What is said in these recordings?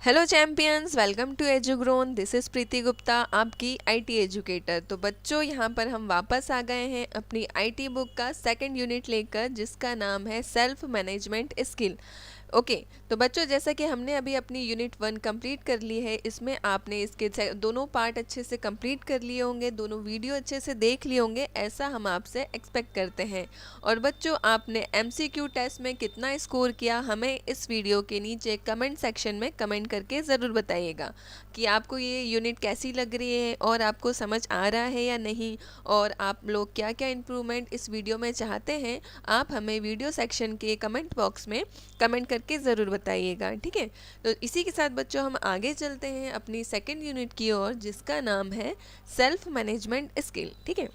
Hello champions, welcome to Edugrown. This is Preeti Gupta, आपकी IT educator. तो बच्चों, यहाँ पर हम वापस आ गए हैं अपनी आईटी बुक का सेकंड यूनिट लेकर, जिसका नाम है सेल्फ मैनेजमेंट स्किल। ओके, तो बच्चों, जैसा कि हमने अभी अपनी यूनिट 1 कंप्लीट कर ली है, इसमें आपने इसके दोनों पार्ट अच्छे से कंप्लीट कर लिए होंगे, दोनों वीडियो अच्छे से देख लिए होंगे, ऐसा हम आपसे एक्सपेक्ट करते हैं। और बच्चों, आपने एमसीक्यू टेस्ट में कितना स्कोर किया, हमें इस वीडियो के नीचे कमेंट सेक्शन में कमेंट करके ज़रूर बताइएगा कि आपको ये यूनिट कैसी लग रही है और आपको समझ आ रहा है या नहीं, और आप लोग क्या क्या इम्प्रूवमेंट इस वीडियो में चाहते हैं। आप हमें वीडियो सेक्शन के कमेंट बॉक्स में कमेंट करके ज़रूर बताइएगा, ठीक है। तो इसी के साथ बच्चों, हम आगे चलते हैं अपनी सेकंड यूनिट की ओर, जिसका नाम है सेल्फ मैनेजमेंट स्किल, ठीक है।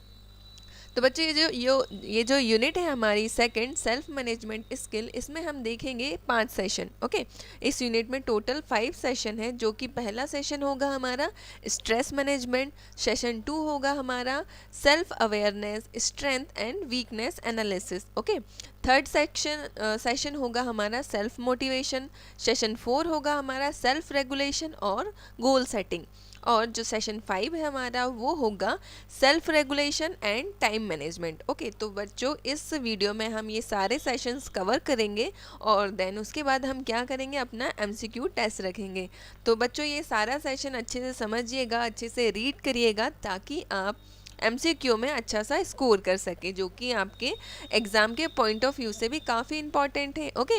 तो बच्चे, ये जो यूनिट है हमारी सेकंड सेल्फ मैनेजमेंट स्किल, इसमें हम देखेंगे 5 सेशन। ओके, इस यूनिट में टोटल 5 सेशन है, जो कि पहला सेशन होगा हमारा स्ट्रेस मैनेजमेंट, सेशन 2 होगा हमारा self awareness, strength and weakness analysis. Okay, third session होगा हमारा सेल्फ मोटिवेशन, सेशन 4 होगा हमारा सेल्फ रेगुलेशन और गोल सेटिंग, और जो सेशन 5 है हमारा वो होगा self regulation and time management. Okay, तो बच्चों, इस वीडियो में हम ये सारे सेशंस कवर करेंगे और देन उसके बाद हम क्या करेंगे, अपना एमसीक्यू टेस्ट रखेंगे। तो बच्चों, ये सारा सेशन अच्छे से समझिएगा, अच्छे से रीड करिएगा, ताकि आप एमसीक्यू में अच्छा सा स्कोर कर सके, जो कि आपके एग्ज़ाम के पॉइंट ऑफ व्यू से भी काफ़ी इंपॉर्टेंट है। ओके,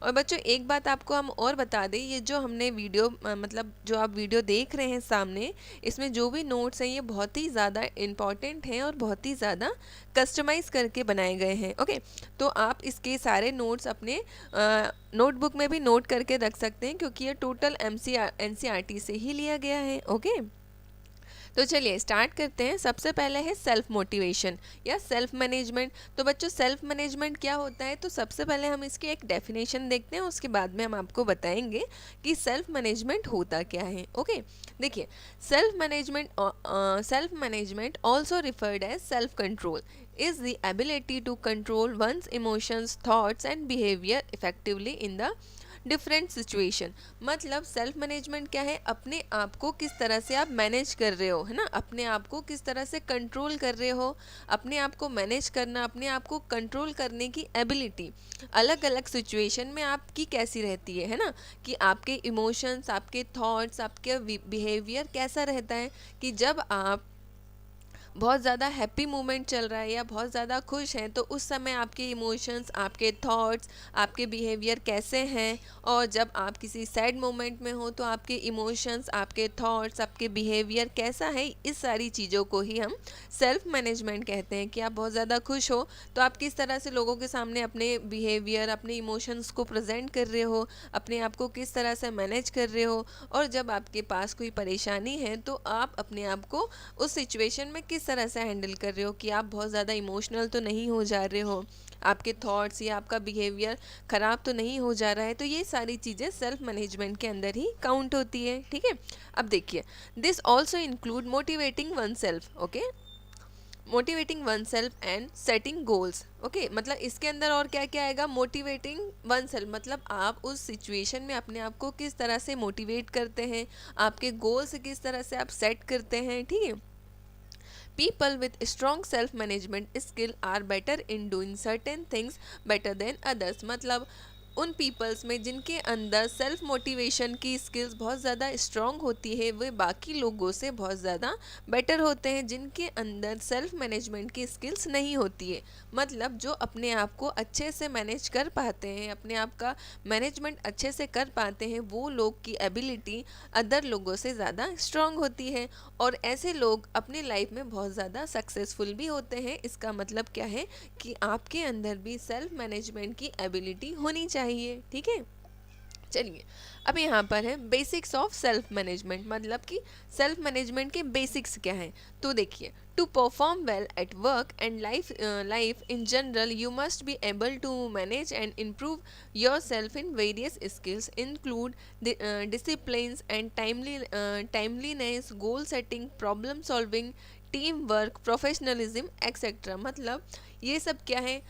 और बच्चों, एक बात आपको हम और बता दें, ये जो हमने वीडियो मतलब जो आप वीडियो देख रहे हैं सामने, इसमें जो भी नोट्स हैं ये बहुत ही ज़्यादा इंपॉर्टेंट हैं और बहुत ही ज़्यादा कस्टमाइज़ करके बनाए गए हैं। ओके, तो आप इसके सारे नोट्स अपने नोटबुक में भी नोट करके रख सकते हैं, क्योंकि ये टोटल एनसीईआरटी से ही लिया गया है। ओके, तो चलिए स्टार्ट करते हैं। सबसे पहले है सेल्फ मोटिवेशन या सेल्फ मैनेजमेंट। तो बच्चों, सेल्फ मैनेजमेंट क्या होता है, तो सबसे पहले हम इसकी एक डेफिनेशन देखते हैं, उसके बाद में हम आपको बताएंगे कि सेल्फ मैनेजमेंट होता क्या है। ओके, देखिए, self management also referred as self control is the ability to control one's emotions, thoughts and behavior effectively in the different situation. मतलब सेल्फ मैनेजमेंट क्या है, अपने आप को किस तरह से आप मैनेज कर रहे हो, है ना, अपने आप को किस तरह से कंट्रोल कर रहे हो, अपने आप को मैनेज करना, अपने आप को कंट्रोल करने की एबिलिटी अलग अलग सिचुएशन में आपकी कैसी रहती है ना, कि आपके इमोशंस, आपके थॉट्स, आपके बिहेवियर कैसा रहता है, कि जब आप बहुत ज़्यादा हैप्पी मोमेंट चल रहा है या बहुत ज़्यादा खुश हैं, तो उस समय आपके इमोशंस, आपके थॉट्स, आपके बिहेवियर कैसे हैं, और जब आप किसी सैड मोमेंट में हो तो आपके इमोशंस, आपके थॉट्स, आपके बिहेवियर कैसा है। इस सारी चीज़ों को ही हम सेल्फ मैनेजमेंट कहते हैं। कि आप बहुत ज़्यादा खुश हो तो आप किस तरह से लोगों के सामने अपने बिहेवियर, अपने इमोशंस को प्रेजेंट कर रहे हो, अपने आप को किस तरह से मैनेज कर रहे हो, और जब आपके पास कोई परेशानी है तो आप अपने आप को उस सिचुएशन में किस तरह से हैंडल कर रहे हो, कि आप बहुत ज़्यादा इमोशनल तो नहीं हो जा रहे हो, आपके थॉट्स या आपका बिहेवियर ख़राब तो नहीं हो जा रहा है। तो ये सारी चीज़ें सेल्फ मैनेजमेंट के अंदर ही काउंट होती है, ठीक है। अब देखिए, this also include motivating one self. Okay, motivating one self and setting goals. Okay, मतलब इसके अंदर और क्या क्या आएगा, मोटिवेटिंग वन सेल्फ, मतलब आप उस सिचुएशन में अपने आप को किस तरह से मोटिवेट करते हैं, आपके गोल्स किस तरह से आप सेट करते हैं, ठीक है। People with strong self management skill are better in doing certain things better than others। मतलब उन पीपल्स में जिनके अंदर सेल्फ मोटिवेशन की स्किल्स बहुत ज़्यादा स्ट्रॉन्ग होती है, वे बाकी लोगों से बहुत ज़्यादा बेटर होते हैं जिनके अंदर सेल्फ मैनेजमेंट की स्किल्स नहीं होती है। मतलब जो अपने आप को अच्छे से मैनेज कर पाते हैं, अपने आप का मैनेजमेंट अच्छे से कर पाते हैं, वो लोग की एबिलिटी अदर लोगों से ज़्यादा स्ट्रॉन्ग होती है, और ऐसे लोग अपनी लाइफ में बहुत ज़्यादा सक्सेसफुल भी होते हैं। इसका मतलब क्या है, कि आपके अंदर भी सेल्फ मैनेजमेंट की एबिलिटी होनी चाहिए, ठीक है। चलिए, अब यहाँ पर है बेसिक्स ऑफ सेल्फ मैनेजमेंट, मतलब कि सेल्फ मैनेजमेंट के बेसिक्स क्या हैं। तो देखिए, to perform well at work and life in general, you must be able to manage and improve yourself in various skills include disciplines and timeliness, goal setting, problem solving, team work, professionalism etcetera. मतलब ये सब क्या है,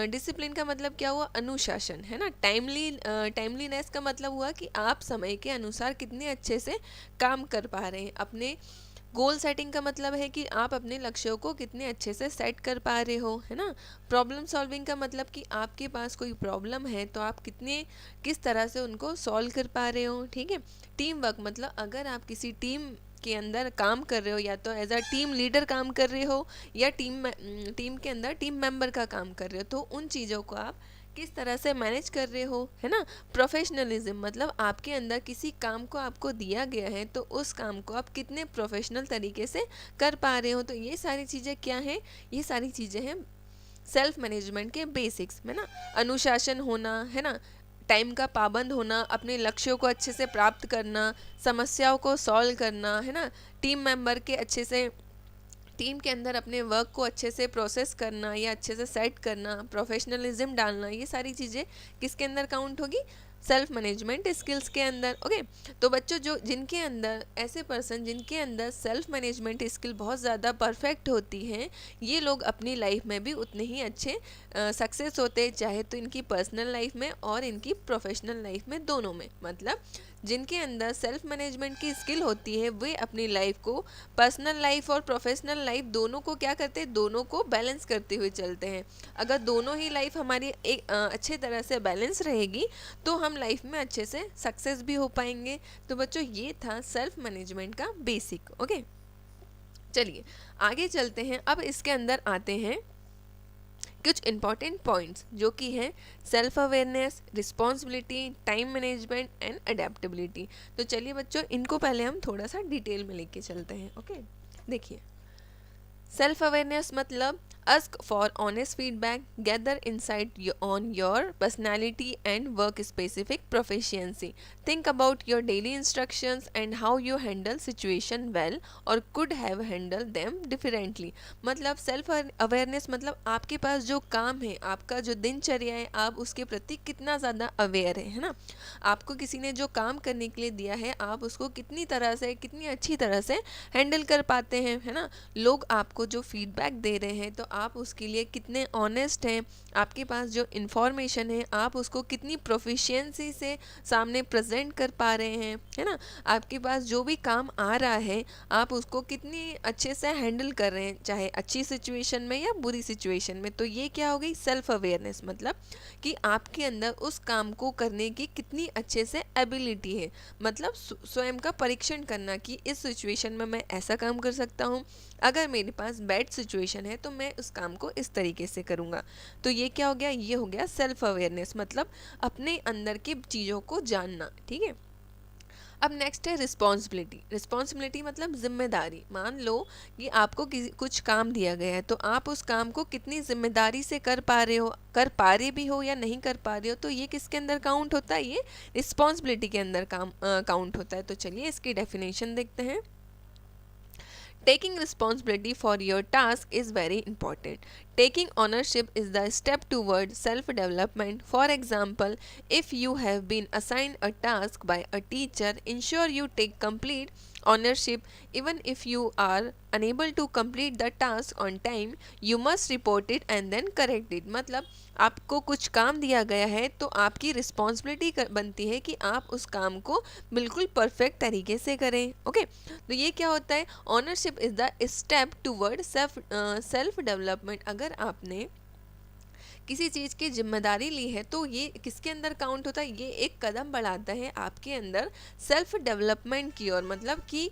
discipline का मतलब क्या हुआ, अनुशासन, है ना। टाइमलीनेस का मतलब हुआ कि आप समय के अनुसार कितने अच्छे से काम कर पा रहे हैं। अपने गोल सेटिंग का मतलब है कि आप अपने लक्ष्यों को कितने अच्छे से सेट कर पा रहे हो, है ना। प्रॉब्लम सॉल्विंग का मतलब कि आपके पास कोई प्रॉब्लम है तो आप किस तरह से उनको सॉल्व कर पा रहे हो, ठीक है। टीम वर्क मतलब अगर आप किसी टीम के अंदर काम कर रहे हो, या तो एज अ टीम लीडर काम कर रहे हो, या टीम के अंदर टीम मेंबर का काम कर रहे हो, तो उन चीज़ों को आप किस तरह से मैनेज कर रहे हो, है ना। प्रोफेशनलिज्म मतलब आपके अंदर किसी काम को आपको दिया गया है तो उस काम को आप कितने प्रोफेशनल तरीके से कर पा रहे हो। तो ये सारी चीज़ें क्या हैं, ये सारी चीज़ें हैं सेल्फ मैनेजमेंट के बेसिक्स, है ना। अनुशासन होना, है ना, टाइम का पाबंद होना, अपने लक्ष्यों को अच्छे से प्राप्त करना, समस्याओं को सॉल्व करना, है ना, टीम मेंबर के अच्छे से टीम के अंदर अपने वर्क को अच्छे से प्रोसेस करना या अच्छे से सेट करना, प्रोफेशनलिज्म डालना, ये सारी चीज़ें किसके अंदर काउंट होगी, सेल्फ मैनेजमेंट स्किल्स के अंदर। ओके, तो बच्चों जो जिनके अंदर ऐसे पर्सन जिनके अंदर सेल्फ मैनेजमेंट स्किल बहुत ज़्यादा परफेक्ट होती हैं, ये लोग अपनी लाइफ में भी उतने ही अच्छे सक्सेस होते हैं, चाहे तो इनकी पर्सनल लाइफ में और इनकी प्रोफेशनल लाइफ में, दोनों में। मतलब जिनके अंदर सेल्फ मैनेजमेंट की स्किल होती है वे अपनी लाइफ को, पर्सनल लाइफ और प्रोफेशनल लाइफ दोनों को क्या करते हैं, दोनों को बैलेंस करते हुए चलते हैं। अगर दोनों ही लाइफ हमारी एक अच्छे तरह से बैलेंस रहेगी तो हम लाइफ में अच्छे से सक्सेस भी हो पाएंगे। तो बच्चों ये था सेल्फ मैनेजमेंट का बेसिक। ओके, चलिए आगे चलते हैं। अब इसके अंदर आते हैं कुछ इंपॉर्टेंट पॉइंट्स जो कि हैं self awareness, responsibility, time management and adaptability. तो चलिए बच्चों इनको पहले हम थोड़ा सा डिटेल में लेके चलते हैं। ओके, देखिए सेल्फ अवेयरनेस मतलब ask for honest feedback, gather insight on your personality and work specific proficiency, think about your daily instructions and how you handle situation well or could have handled them differently। मतलब self awareness मतलब आपके पास जो काम है, आपका जो दिनचर्या है, आप उसके प्रति कितना ज़्यादा अवेयर है ना। आपको किसी ने जो काम करने के लिए दिया है आप उसको कितनी तरह से, कितनी अच्छी तरह से हैंडल कर पाते हैं, है ना। लोग आपको जो फीडबैक दे रहे हैं तो आप उसके लिए कितने ऑनेस्ट हैं, आपके पास जो इन्फॉर्मेशन है आप उसको कितनी प्रोफिशिएंसी से सामने प्रेजेंट कर पा रहे हैं, है ना। आपके पास जो भी काम आ रहा है आप उसको कितनी अच्छे से हैंडल कर रहे हैं, चाहे अच्छी सिचुएशन में या बुरी सिचुएशन में। तो ये क्या हो गई, सेल्फ अवेयरनेस। मतलब कि आपके अंदर उस काम को करने की कितनी अच्छे से एबिलिटी है, मतलब स्वयं का परीक्षण करना कि इस सिचुएशन में मैं ऐसा काम कर सकता हूँ, अगर मेरे पास बैड सिचुएशन है तो मैं उस काम को इस तरीके से करूँगा। तो ये क्या हो गया, ये हो गया सेल्फ अवेयरनेस, मतलब अपने अंदर की चीज़ों को जानना, ठीक है। अब नेक्स्ट है रिस्पॉन्सिबिलिटी। रिस्पॉन्सिबिलिटी मतलब जिम्मेदारी। मान लो कि आपको कुछ काम दिया गया है तो आप उस काम को कितनी जिम्मेदारी से कर पा रहे हो, कर पा रहे भी हो या नहीं कर पा रहे हो, तो ये किसके अंदर काउंट होता है, ये रिस्पॉन्सिबिलिटी के अंदर काउंट होता है। तो चलिए इसकी डेफिनेशन देखते हैं। Taking responsibility for your task is very important. Taking ownership is the step toward self-development. For example, if you have been assigned a task by a teacher, ensure you take complete ownership. Even if you are unable to complete the task on time, you must report it and then correct it. मतलब आपको कुछ काम दिया गया है तो आपकी responsibility बनती है कि आप उस काम को बिल्कुल परफेक्ट तरीके से करें। ओके, तो ये क्या होता है, ownership is the step toward self development. अगर आपने किसी चीज़ की जिम्मेदारी ली है तो ये किसके अंदर काउंट होता है, ये एक कदम बढ़ाता है आपके अंदर सेल्फ डेवलपमेंट की ओर। मतलब कि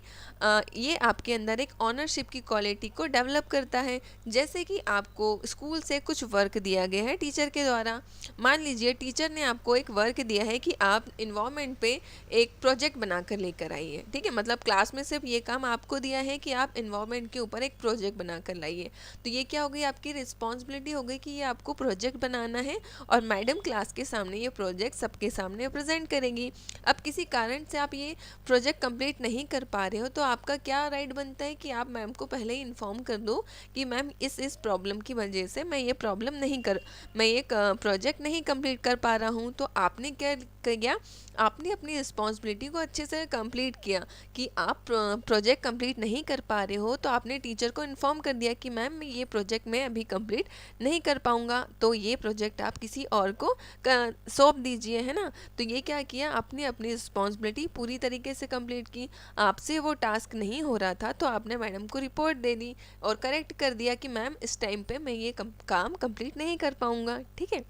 ये आपके अंदर एक ऑनरशिप की क्वालिटी को डेवलप करता है। जैसे कि आपको स्कूल से कुछ वर्क दिया गया है टीचर के द्वारा। मान लीजिए टीचर ने आपको एक वर्क दिया है कि आप इन्वायरमेंट पे एक प्रोजेक्ट बनाकर लेकर आइए, ठीक है। मतलब क्लास में सिर्फ ये काम आपको दिया है कि आप इन्वायरमेंट के ऊपर एक प्रोजेक्ट बनाकर लाइए। तो ये क्या हो गई, आपकी रिस्पॉन्सिबिलिटी हो गई कि ये आपको प्रोजेक्ट बनाना है और मैडम क्लास के सामने ये प्रोजेक्ट सबके सामने प्रेजेंट करेंगी। अब किसी कारण से आप ये प्रोजेक्ट कंप्लीट नहीं कर पा रहे हो तो आपका क्या राइट बनता है कि आप मैम को पहले ही इन्फॉर्म कर दो कि मैम इस प्रॉब्लम की वजह से मैं ये प्रोजेक्ट नहीं कंप्लीट कर पा रहा हूँ। तो आपने क्या किया, आपने अपनी रिस्पॉन्सिबिलिटी को अच्छे से कंप्लीट किया कि आप प्रोजेक्ट कंप्लीट नहीं कर पा रहे हो, तो आपने टीचर को इन्फॉर्म कर दिया कि मैम ये प्रोजेक्ट मैं अभी कंप्लीट नहीं कर पाऊँगा, तो ये प्रोजेक्ट आप किसी और को सौंप दीजिए, है ना। तो ये क्या किया, आपने अपनी रिस्पॉन्सिबिलिटी पूरी तरीके से कंप्लीट की। आपसे वो टास्क नहीं हो रहा था तो आपने मैडम को रिपोर्ट दे दी और करेक्ट कर दिया कि मैम इस टाइम पे मैं ये काम कंप्लीट नहीं कर पाऊँगा, ठीक है।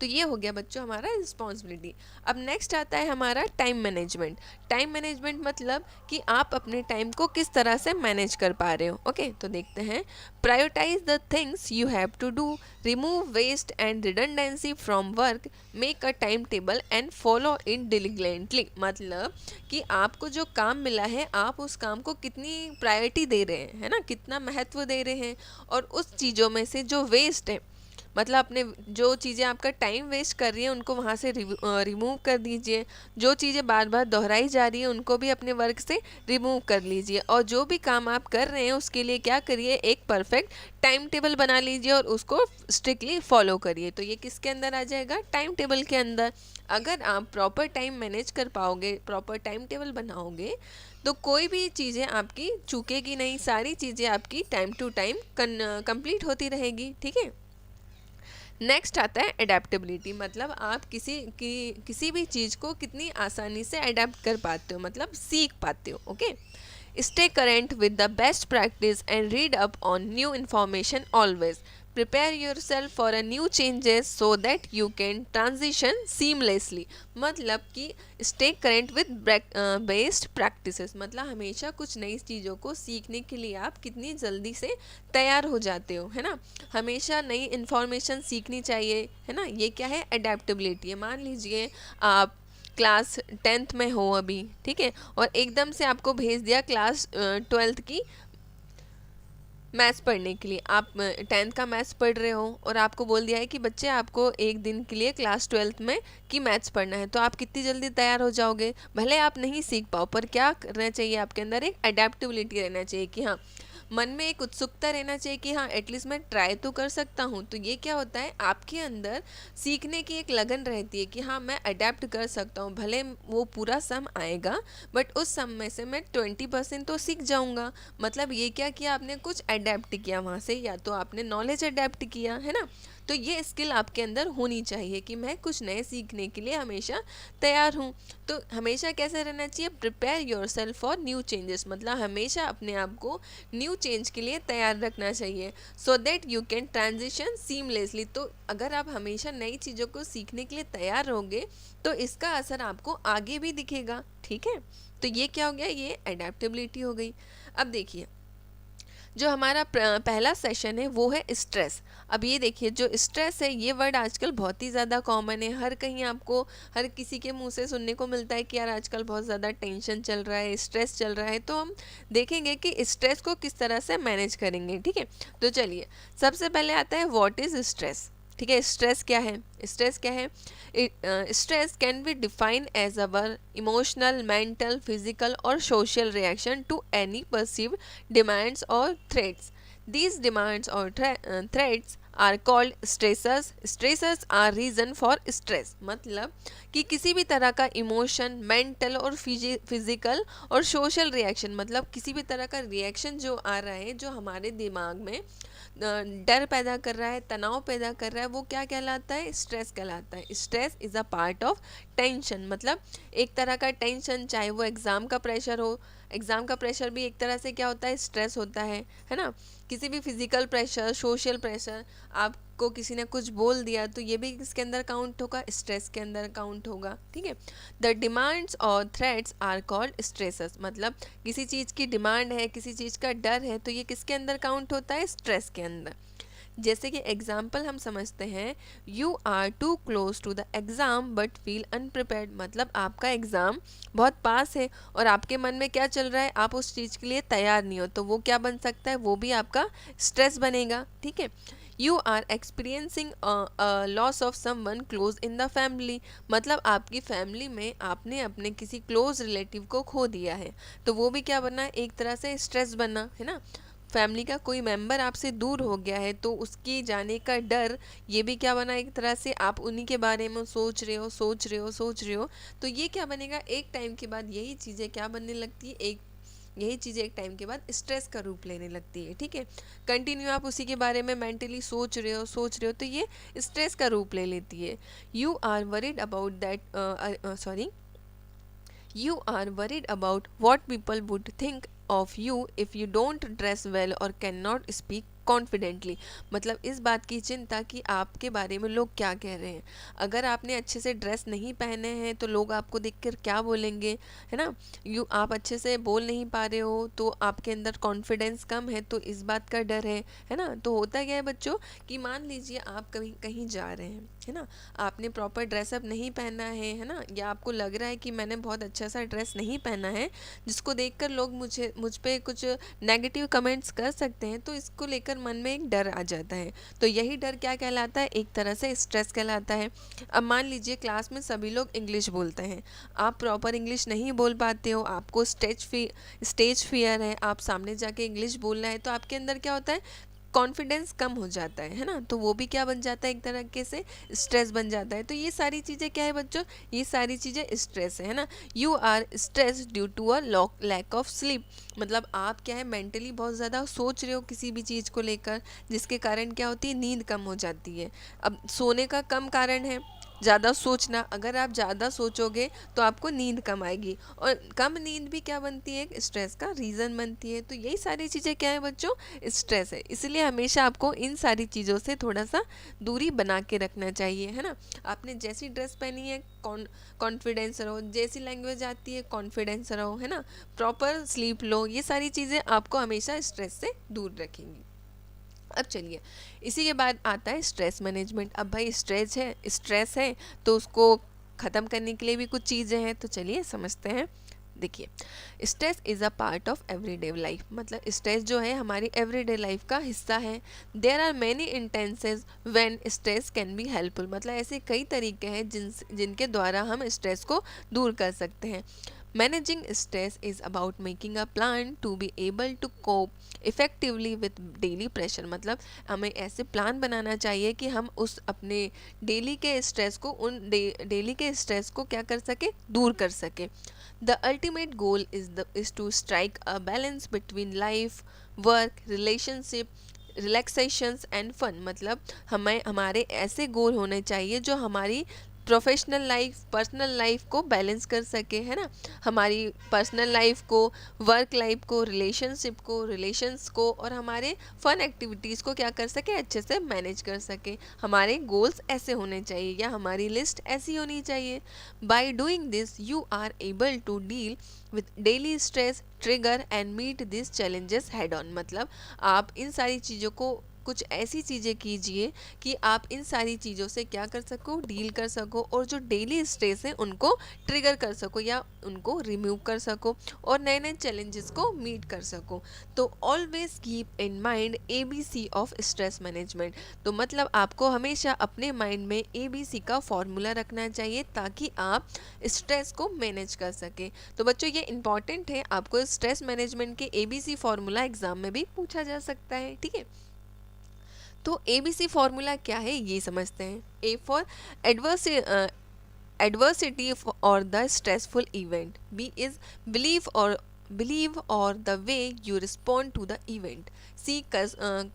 तो ये हो गया बच्चों हमारा रिस्पॉन्सिबिलिटी। अब नेक्स्ट आता है हमारा टाइम मैनेजमेंट। टाइम मैनेजमेंट मतलब कि आप अपने टाइम को किस तरह से मैनेज कर पा रहे हो। ओके, तो देखते हैं। Prioritise the things you have to do, remove waste and redundancy from work, make a time table and follow it diligently. मतलब कि आपको जो काम मिला है आप उस काम को कितनी प्रायोरिटी दे रहे हैं, है ना, कितना महत्व दे रहे हैं, और उस चीज़ों में से जो वेस्ट है, मतलब अपने जो चीज़ें आपका टाइम वेस्ट कर रही हैं उनको वहाँ से रिमूव कर दीजिए। जो चीज़ें बार बार दोहराई जा रही हैं उनको भी अपने वर्क से रिमूव कर लीजिए, और जो भी काम आप कर रहे हैं उसके लिए क्या करिए, एक परफेक्ट टाइम टेबल बना लीजिए और उसको स्ट्रिक्टली फॉलो करिए। तो ये किसके अंदर आ जाएगा, टाइम टेबल के अंदर। अगर आप प्रॉपर टाइम मैनेज कर पाओगे, प्रॉपर टाइम टेबल बनाओगे, तो कोई भी चीज़ें आपकी चूकेगी नहीं, सारी चीज़ें आपकी टाइम टू टाइम कंप्लीट होती रहेगी, ठीक है। नेक्स्ट आता है एडेप्टेबिलिटी। मतलब आप किसी भी चीज़ को कितनी आसानी से अडेप्ट कर पाते हो, मतलब सीख पाते हो। Okay, stay current with the best practice and read up on new information always. Prepare your self for a new changes so that you can transition seamlessly. मतलब कि stay current with best practices, मतलब हमेशा कुछ नई चीज़ों को सीखने के लिए आप कितनी जल्दी से तैयार हो जाते हो, है ना। हमेशा नई इन्फॉर्मेशन सीखनी चाहिए, है ना। ये क्या है, अडेप्टेबिलिटी है। मान लीजिए आप क्लास 10th में हो अभी, ठीक है, और एकदम से आपको भेज दिया क्लास 12th की मैथ्स पढ़ने के लिए। आप 10th का मैथ्स पढ़ रहे हो और आपको बोल दिया है कि बच्चे आपको एक दिन के लिए क्लास 12th में की मैथ्स पढ़ना है, तो आप कितनी जल्दी तैयार हो जाओगे। भले आप नहीं सीख पाओ, पर क्या करना चाहिए, आपके अंदर एक अडेप्टेबिलिटी रहना चाहिए कि हाँ, मन में एक उत्सुकता रहना चाहिए कि हाँ एटलीस्ट मैं ट्राई तो कर सकता हूँ। तो ये क्या होता है, आपके अंदर सीखने की एक लगन रहती है कि हाँ मैं अडेप्ट कर सकता हूँ, भले वो पूरा सम आएगा बट उस सम में से मैं 20% तो सीख जाऊँगा। मतलब ये क्या किया आपने, कुछ अडेप्ट किया वहाँ से, या तो आपने नॉलेज अडेप्ट किया, है ना। तो ये स्किल आपके अंदर होनी चाहिए कि मैं कुछ नए सीखने के लिए हमेशा तैयार हूँ। तो हमेशा कैसे रहना चाहिए, prepare your self for new changes, मतलब हमेशा अपने आप को न्यू चेंज के लिए तैयार रखना चाहिए, so that you can transition seamlessly. तो अगर आप हमेशा नई चीज़ों को सीखने के लिए तैयार रहोगे तो इसका असर आपको आगे भी दिखेगा, ठीक है। तो ये क्या हो गया, ये अडेप्टेबिलिटी हो गई। अब देखिए जो हमारा पहला सेशन है वो है स्ट्रेस। अब ये देखिए जो स्ट्रेस है, ये वर्ड आजकल बहुत ही ज़्यादा कॉमन है, हर कहीं आपको हर किसी के मुंह से सुनने को मिलता है कि यार आजकल बहुत ज़्यादा टेंशन चल रहा है, स्ट्रेस चल रहा है। तो हम देखेंगे कि स्ट्रेस को किस तरह से मैनेज करेंगे, ठीक है। तो चलिए सबसे पहले आता है व्हाट इज़ स्ट्रेस, ठीक है। स्ट्रेस क्या है, स्ट्रेस क्या है, stress can be defined as our emotional, mental, physical और social reaction to any perceived demands और threats. These demands or threats are called stressors. Stressors are reason for stress. मतलब कि किसी भी तरह का इमोशन, मेंटल और फिजिकल और सोशल रिएक्शन, मतलब किसी भी तरह का रिएक्शन जो आ रहा है, जो हमारे दिमाग में डर पैदा कर रहा है, तनाव पैदा कर रहा है, वो क्या कहलाता है, स्ट्रेस कहलाता है। Stress is a part of tension. मतलब एक तरह का टेंशन, चाहे वो एग्ज़ाम का प्रेशर हो, एग्ज़ाम का प्रेशर भी एक तरह से क्या होता है, स्ट्रेस होता है ना। किसी भी फिजिकल प्रेशर, सोशल प्रेशर, आपको किसी ने कुछ बोल दिया तो ये भी किसके अंदर काउंट होगा, स्ट्रेस के अंदर काउंट होगा, ठीक है। द डिमांड्स और थ्रेट्स आर कॉल्ड स्ट्रेसर्स। मतलब किसी चीज़ की डिमांड है, किसी चीज़ का डर है, तो ये किसके अंदर काउंट होता है, स्ट्रेस के अंदर। जैसे कि एग्जाम्पल हम समझते हैं, you are too close to the exam but feel unprepared. मतलब आपका एग्ज़ाम बहुत पास है और आपके मन में क्या चल रहा है, आप उस चीज़ के लिए तैयार नहीं हो, तो वो क्या बन सकता है, वो भी आपका स्ट्रेस बनेगा, ठीक है। You are experiencing loss of someone close in the family. मतलब आपकी फैमिली में आपने अपने किसी क्लोज रिलेटिव को खो दिया है, तो वो भी क्या बना, एक तरह से स्ट्रेस बना, है ना। फैमिली का कोई मेंबर आपसे दूर हो गया है तो उसके जाने का डर, ये भी क्या बना, एक तरह से आप उन्हीं के बारे में सोच रहे हो सोच रहे हो सोच रहे हो, तो ये क्या बनेगा, एक टाइम के बाद यही चीज़ें क्या बनने लगती है, यही चीज़ें एक टाइम के बाद स्ट्रेस का रूप लेने लगती है। ठीक है, कंटिन्यू आप उसी के बारे में मेंटली सोच रहे हो तो ये स्ट्रेस का रूप ले लेती है। You are worried about that sorry You are worried about what people would think of you if you don't dress well or cannot speak confidently. मतलब इस बात की चिंता कि आपके बारे में लोग क्या कह रहे हैं। अगर आपने अच्छे से ड्रेस नहीं पहने हैं तो लोग आपको देखकर क्या बोलेंगे, है ना। आप अच्छे से बोल नहीं पा रहे हो तो आपके अंदर कॉन्फिडेंस कम है, तो इस बात का डर है ना। तो होता क्या है बच्चों कि मान लीजिए आप कहीं कहीं जा रहे हैं, है ना, आपने प्रॉपर ड्रेसअप नहीं पहना है ना, या आपको लग रहा है कि मैंने बहुत अच्छा सा ड्रेस नहीं पहना है जिसको देखकर लोग मुझ पे कुछ नेगेटिव कमेंट्स कर सकते हैं, तो इसको लेकर मन में एक डर आ जाता है। तो यही डर क्या कहलाता है, एक तरह से स्ट्रेस कहलाता है। अब मान लीजिए क्लास में सभी लोग इंग्लिश बोलते हैं, आप प्रॉपर इंग्लिश नहीं बोल पाते हो, आपको स्टेज फियर है, आप सामने जाके इंग्लिश बोलना है, तो आपके अंदर क्या होता है, कॉन्फिडेंस कम हो जाता है ना। तो वो भी क्या बन जाता है, एक तरीके से स्ट्रेस बन जाता है। तो ये सारी चीज़ें क्या है बच्चों, ये सारी चीज़ें स्ट्रेस है ना। You are stress due to a lack of sleep, मतलब आप क्या है मेंटली बहुत ज़्यादा सोच रहे हो किसी भी चीज़ को लेकर, जिसके कारण क्या होती है, नींद कम हो जाती है। अब सोने का कम कारण है ज़्यादा सोचना, अगर आप ज़्यादा सोचोगे तो आपको नींद कम आएगी, और कम नींद भी क्या बनती है, स्ट्रेस का रीज़न बनती है। तो यही सारी चीज़ें क्या है बच्चों, स्ट्रेस है। इसलिए हमेशा आपको इन सारी चीज़ों से थोड़ा सा दूरी बना के रखना चाहिए, है ना। आपने जैसी ड्रेस पहनी है कॉन्फिडेंस रहो, जैसी लैंग्वेज आती है कॉन्फिडेंस रहो, है ना, प्रॉपर स्लीप लो, ये सारी चीज़ें आपको हमेशा स्ट्रेस से दूर रखेंगी। अब चलिए इसी के बाद आता है स्ट्रेस मैनेजमेंट। अब भाई स्ट्रेस है तो उसको ख़त्म करने के लिए भी कुछ चीज़ें हैं, तो चलिए समझते हैं। देखिए, stress is a part of everyday life, मतलब स्ट्रेस जो है हमारी एवरीडे लाइफ का हिस्सा है। There are many instances when stress can be helpful, मतलब ऐसे कई तरीके हैं जिनके द्वारा हम स्ट्रेस को दूर कर सकते हैं। Managing stress is about making a plan to be able to cope effectively with daily pressure, मतलब हमें ऐसे प्लान बनाना चाहिए कि हम उस अपने डेली के स्ट्रेस को डेली के स्ट्रेस को क्या कर सके, दूर कर सके। The ultimate goal is to strike a balance between life, work, relationship, relaxations and fun, मतलब हमें हमारे ऐसे गोल होने चाहिए जो हमारी प्रोफेशनल लाइफ पर्सनल लाइफ को बैलेंस कर सके, है ना, हमारी पर्सनल लाइफ को, वर्क लाइफ को, रिलेशनशिप को, रिलेशंस को, और हमारे फन एक्टिविटीज़ को क्या कर सके, अच्छे से मैनेज कर सके। हमारे गोल्स ऐसे होने चाहिए या हमारी लिस्ट ऐसी होनी चाहिए। By doing this you are able to deal with daily stress trigger and meet this challenges head on, मतलब आप इन सारी चीज़ों को कुछ ऐसी चीज़ें कीजिए कि आप इन सारी चीज़ों से क्या कर सको, डील कर सको, और जो डेली स्ट्रेस है उनको ट्रिगर कर सको या उनको रिमूव कर सको, और नए नए चैलेंजेस को मीट कर सको। तो always keep in mind ABC of stress management, तो मतलब आपको हमेशा अपने माइंड में ABC का फॉर्मूला रखना चाहिए ताकि आप स्ट्रेस को मैनेज कर सके। तो बच्चों ये इंपॉर्टेंट है, आपको स्ट्रेस मैनेजमेंट के ABC फॉर्मूला एग्जाम में भी पूछा जा सकता है, ठीक है। तो ABC फॉर्मूला क्या है ये समझते हैं। A for adversity or the stressful event. B is believe or the way you respond to the event. C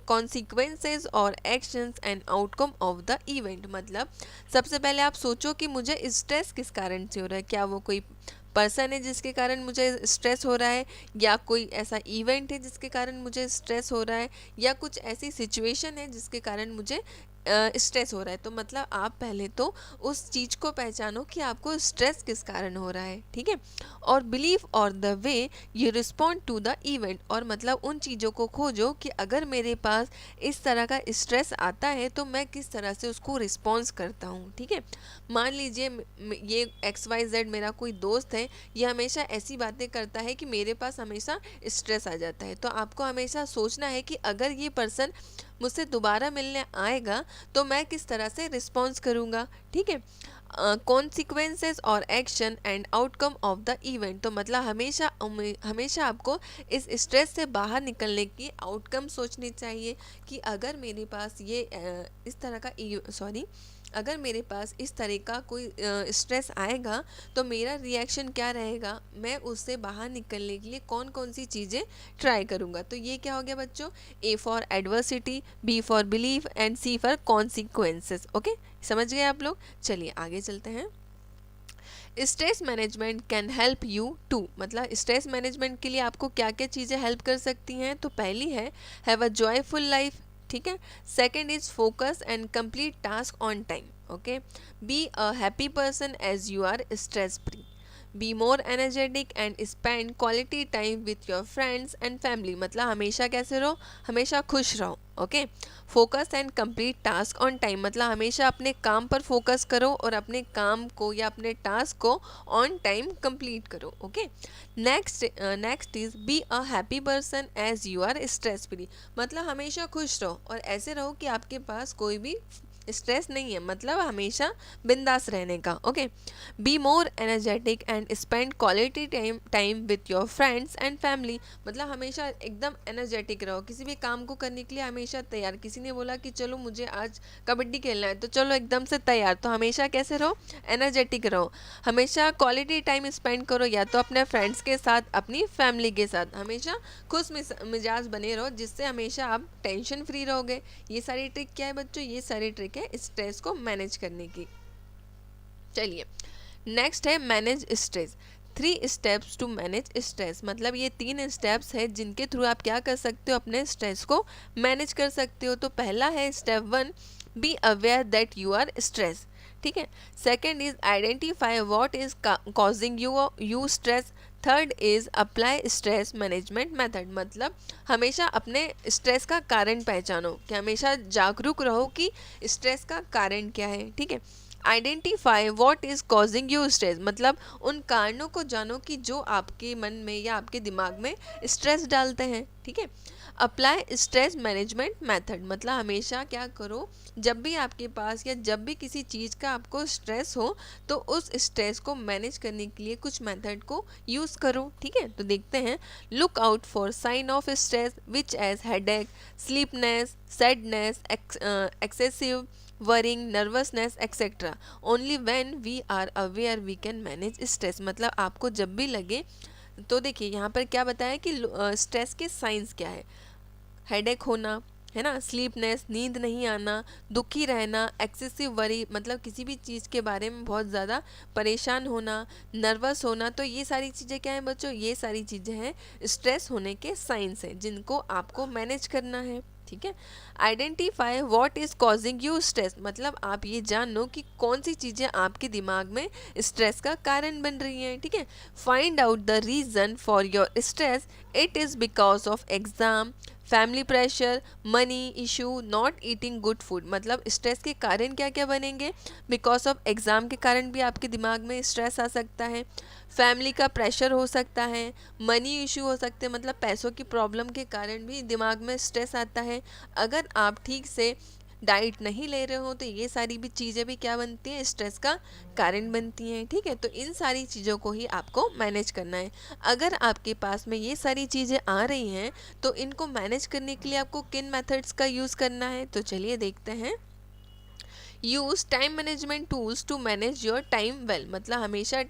consequences or actions and outcome of the event, मतलब सबसे पहले आप सोचो कि मुझे स्ट्रेस किस कारण से हो रहा है, क्या वो कोई पर्सन है जिसके कारण मुझे स्ट्रेस हो रहा है, या कोई ऐसा इवेंट है जिसके कारण मुझे स्ट्रेस हो रहा है, या कुछ ऐसी सिचुएशन है जिसके कारण मुझे स्ट्रेस हो रहा है। तो मतलब आप पहले तो उस चीज़ को पहचानो कि आपको स्ट्रेस किस कारण हो रहा है, ठीक है। और बिलीव और the way you respond to the event, और मतलब उन चीज़ों को खोजो कि अगर मेरे पास इस तरह का स्ट्रेस आता है तो मैं किस तरह से उसको रिस्पॉन्स करता हूँ, ठीक है। मान लीजिए ये XYZ मेरा कोई दोस्त है, ये हमेशा ऐसी बातें करता है कि मेरे पास हमेशा स्ट्रेस आ जाता है, तो आपको हमेशा सोचना है कि अगर ये पर्सन मुझसे दोबारा मिलने आएगा तो मैं किस तरह से रिस्पॉन्स करूँगा, ठीक है। कॉन्सिक्वेंसेस और action and outcome of the event. तो मतलब हमेशा हमेशा आपको इस स्ट्रेस से बाहर निकलने की आउटकम सोचनी चाहिए कि अगर मेरे पास ये इस तरह का अगर मेरे पास इस तरह का कोई स्ट्रेस आएगा तो मेरा रिएक्शन क्या रहेगा, मैं उससे बाहर निकलने के लिए कौन कौन सी चीज़ें ट्राई करूँगा। तो ये क्या हो गया बच्चों, A for adversity, B for belief and C for consequences. Okay, समझ गए आप लोग। चलिए आगे चलते हैं। Stress management can help you to, मतलब स्ट्रेस मैनेजमेंट के लिए आपको क्या क्या चीज़ें हेल्प कर सकती हैं। तो पहली है हैव अ जॉयफुल लाइफ, ठीक है। Second is focus and complete task on time, okay. Be a happy person as you are stress free. Be more energetic and spend quality time with your friends and family, मतलब हमेशा कैसे रहो, हमेशा खुश रहो, okay. Focus and complete task on time, मतलब हमेशा अपने काम पर फोकस करो और अपने काम को या अपने टास्क को ऑन टाइम कंप्लीट करो, okay. Next is be a happy person as you are stress free, मतलब हमेशा खुश रहो और ऐसे रहो कि आपके पास कोई भी स्ट्रेस नहीं है, मतलब हमेशा बिंदास रहने का, okay. B more energetic and spend quality time with your friends and family, मतलब हमेशा एकदम एनर्जेटिक रहो, किसी भी काम को करने के लिए हमेशा तैयार। किसी ने बोला कि चलो मुझे आज कबड्डी खेलना है तो चलो एकदम से तैयार। तो हमेशा कैसे रहो, एनर्जेटिक रहो। हमेशा क्वालिटी टाइम स्पेंड करो, या तो अपने फ्रेंड्स के साथ, अपनी फैमिली के साथ, हमेशा खुश मिजाज बने रहो, जिससे हमेशा आप टेंशन फ्री रहोगे। ये सारी ट्रिक क्या है बच्चों, ये सारी ट्रिक है स्ट्रेस को मैनेज करने की। चलिए नेक्स्ट है manage stress. 3 steps to manage stress, मतलब ये 3 स्टेप्स है जिनके थ्रू आप क्या कर सकते हो, अपने स्ट्रेस को मैनेज कर सकते हो। तो पहला है step 1, be aware that you are stress, ठीक है। Second is identify what is causing you stress. Third is apply stress management method, मतलब हमेशा अपने स्ट्रेस का कारण पहचानो, कि हमेशा जागरूक रहो कि स्ट्रेस का कारण क्या है, ठीक है। Identify what is causing you stress, मतलब उन कारणों को जानो कि जो आपके मन में या आपके दिमाग में स्ट्रेस डालते हैं, ठीक है। अप्लाई स्ट्रेस मैनेजमेंट मेथड, मतलब हमेशा क्या करो, जब भी आपके पास या जब भी किसी चीज़ का आपको स्ट्रेस हो तो उस स्ट्रेस को मैनेज करने के लिए कुछ मेथड को यूज़ करो, ठीक है। तो देखते हैं, look out for sign of stress which as headache, sleepiness, sadness, excessive worrying, nervousness etcetera. Only when we are aware we can manage stress, मतलब आपको जब भी लगे। तो देखिए यहाँ पर क्या बताया कि स्ट्रेस के साइंस क्या है, हेडेक होना है ना, स्लीपनेस नींद नहीं आना, दुखी रहना, एक्सेसिव वरी मतलब किसी भी चीज़ के बारे में बहुत ज़्यादा परेशान होना, नर्वस होना। तो ये सारी चीज़ें क्या हैं बच्चों, ये सारी चीज़ें हैं स्ट्रेस होने के साइंस हैं जिनको आपको मैनेज करना है, ठीक है। Identify what is causing you stress, मतलब आप ये जान लो कि कौन सी चीज़ें आपके दिमाग में स्ट्रेस का कारण बन रही हैं, ठीक है। Find out the reason for your stress, it is because of exam, family pressure, money issue, not eating good food, मतलब स्ट्रेस के कारण क्या क्या बनेंगे, बिकॉज ऑफ एग्ज़ाम के कारण भी आपके दिमाग में स्ट्रेस आ सकता है, फैमिली का प्रेशर हो सकता है, मनी इशू हो सकते हैं, मतलब पैसों की प्रॉब्लम के कारण भी दिमाग में स्ट्रेस आता है। अगर आप ठीक से डाइट नहीं ले रहे हो तो ये सारी भी चीज़ें भी क्या बनती हैं, स्ट्रेस का कारण बनती हैं, ठीक है। तो इन सारी चीज़ों को ही आपको मैनेज करना है। अगर आपके पास में ये सारी चीज़ें आ रही हैं तो इनको मैनेज करने के लिए आपको किन मेथड्स का यूज़ करना है, तो चलिए देखते हैं। Use time management tools to manage your time well, मतलब हमेशा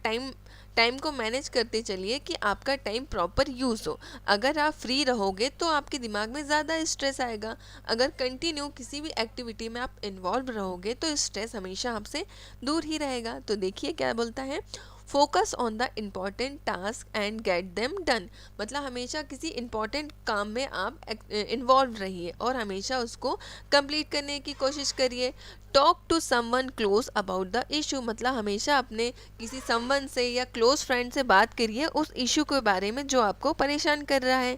टाइम को मैनेज करते चलिए कि आपका टाइम प्रॉपर यूज़ हो। अगर आप फ्री रहोगे तो आपके दिमाग में ज़्यादा स्ट्रेस आएगा, अगर कंटिन्यू किसी भी एक्टिविटी में आप इन्वॉल्व रहोगे तो स्ट्रेस हमेशा आपसे दूर ही रहेगा। तो देखिए क्या बोलता है, focus on the important task and get them done, मतलब हमेशा किसी इम्पॉर्टेंट काम में आप इन्वॉल्व रहिए और हमेशा उसको कंप्लीट करने की कोशिश करिए। Talk to someone close about the issue, मतलब हमेशा अपने किसी समवन से या क्लोज फ्रेंड से बात करिए उस इशू के बारे में जो आपको परेशान कर रहा है।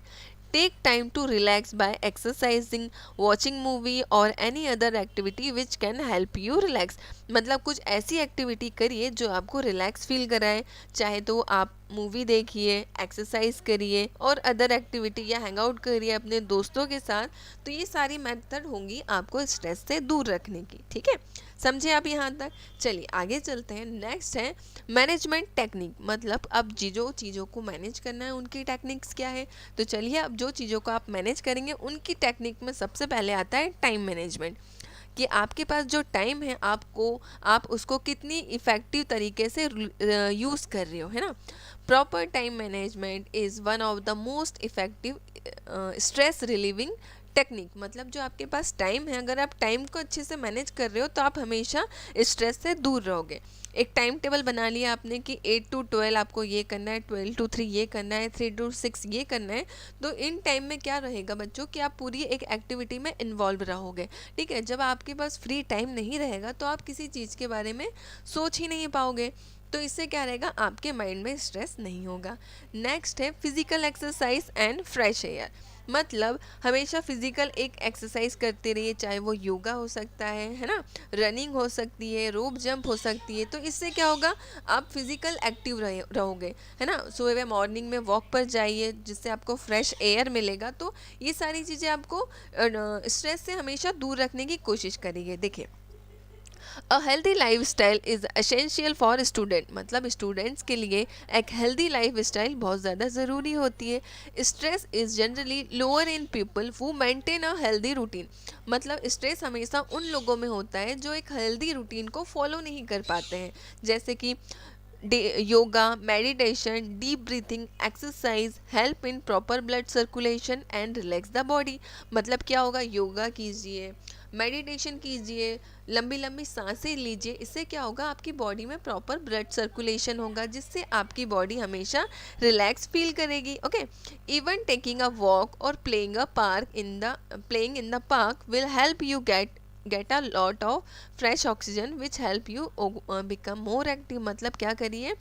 Take time to relax by exercising, watching movie और any other activity which can help you relax, मतलब कुछ ऐसी एक्टिविटी करिए जो आपको रिलैक्स फील कराए, चाहे तो आप मूवी देखिए, एक्सरसाइज करिए और अदर एक्टिविटी या हैंग आउट करिए अपने दोस्तों के साथ। तो ये सारी मेथड होंगी आपको स्ट्रेस से दूर रखने की, ठीक है। समझे आप यहाँ तक? चलिए आगे चलते हैं। नेक्स्ट है मैनेजमेंट टेक्निक, मतलब अब जो चीज़ों को मैनेज करना है उनकी टेक्निक्स क्या है। तो चलिए अब जो चीज़ों को आप मैनेज करेंगे उनकी टेक्निक में सबसे पहले आता है टाइम मैनेजमेंट, कि आपके पास जो टाइम है आप उसको कितनी इफ़ेक्टिव तरीके से यूज़ कर रहे हो, है ना। Proper time management is one of the most effective stress relieving technique, मतलब जो आपके पास टाइम है, अगर आप टाइम को अच्छे से मैनेज कर रहे हो तो आप हमेशा स्ट्रेस से दूर रहोगे। एक टाइम टेबल बना लिया आपने कि 8 to 12 आपको ये करना है, 12 to 3 ये करना है, 3 to 6 ये करना है। तो इन टाइम में क्या रहेगा बच्चों कि आप पूरी एक एक्टिविटी में इन्वॉल्व रहोगे, ठीक है। जब आपके पास फ्री टाइम नहीं रहेगा तो आप किसी चीज़ के बारे में सोच ही नहीं पाओगे, तो इससे क्या रहेगा, आपके माइंड में स्ट्रेस नहीं होगा। नेक्स्ट है physical exercise and fresh air, मतलब हमेशा फिजिकल एक एक्सरसाइज करते रहिए, चाहे वो योगा हो सकता है ना, रनिंग हो सकती है, रोप जंप हो सकती है। तो इससे क्या होगा, आप फिजिकल एक्टिव रहोगे, है ना। सुबह मॉर्निंग में वॉक पर जाइए जिससे आपको फ्रेश एयर मिलेगा। तो ये सारी चीज़ें आपको स्ट्रेस से हमेशा दूर रखने की कोशिश करिए। देखिए, a healthy life style is essential for student, मतलब स्टूडेंट्स के लिए एक हेल्दी लाइफ स्टाइल बहुत ज़्यादा ज़रूरी होती है। Stress is generally lower in people who maintain a healthy routine, मतलब स्ट्रेस हमेशा उन लोगों में होता है जो एक हेल्दी रूटीन को फॉलो नहीं कर पाते हैं, जैसे कि yoga, meditation, deep breathing exercise help in proper blood circulation and relax the body. मतलब क्या होगा, योगा कीजिए, मेडिटेशन कीजिए, लंबी लंबी सांसें लीजिए, इससे क्या होगा, आपकी बॉडी में प्रॉपर ब्लड सर्कुलेशन होगा जिससे आपकी बॉडी हमेशा रिलैक्स फील करेगी। Okay, even taking a walk और playing in the park will help you get a lot of fresh oxygen which help you become more active. मतलब क्या करिए,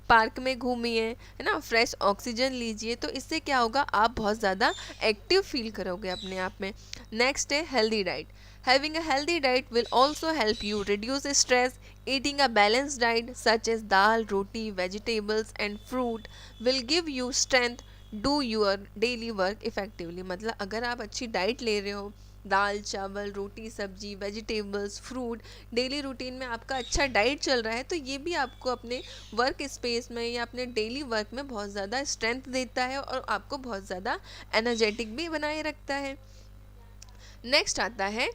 पार्क में घूमिए, है ना, फ्रेश ऑक्सीजन लीजिए, तो इससे क्या होगा, आप बहुत ज़्यादा एक्टिव फील करोगे अपने आप में। नेक्स्ट है healthy diet. Having a healthy diet will also help you reduce stress. Eating a balanced diet such as dal, roti, vegetables and fruit will give you strength. Do your daily work effectively. मतलब अगर आप अच्छी diet ले रहे हो, दाल चावल रोटी सब्जी vegetables fruit, daily routine में आपका अच्छा डाइट चल रहा है, तो ये भी आपको अपने वर्क स्पेस में या अपने डेली वर्क में बहुत ज़्यादा स्ट्रेंथ देता है और आपको बहुत ज़्यादा एनर्जेटिक भी बनाए रखता है। नेक्स्ट आता है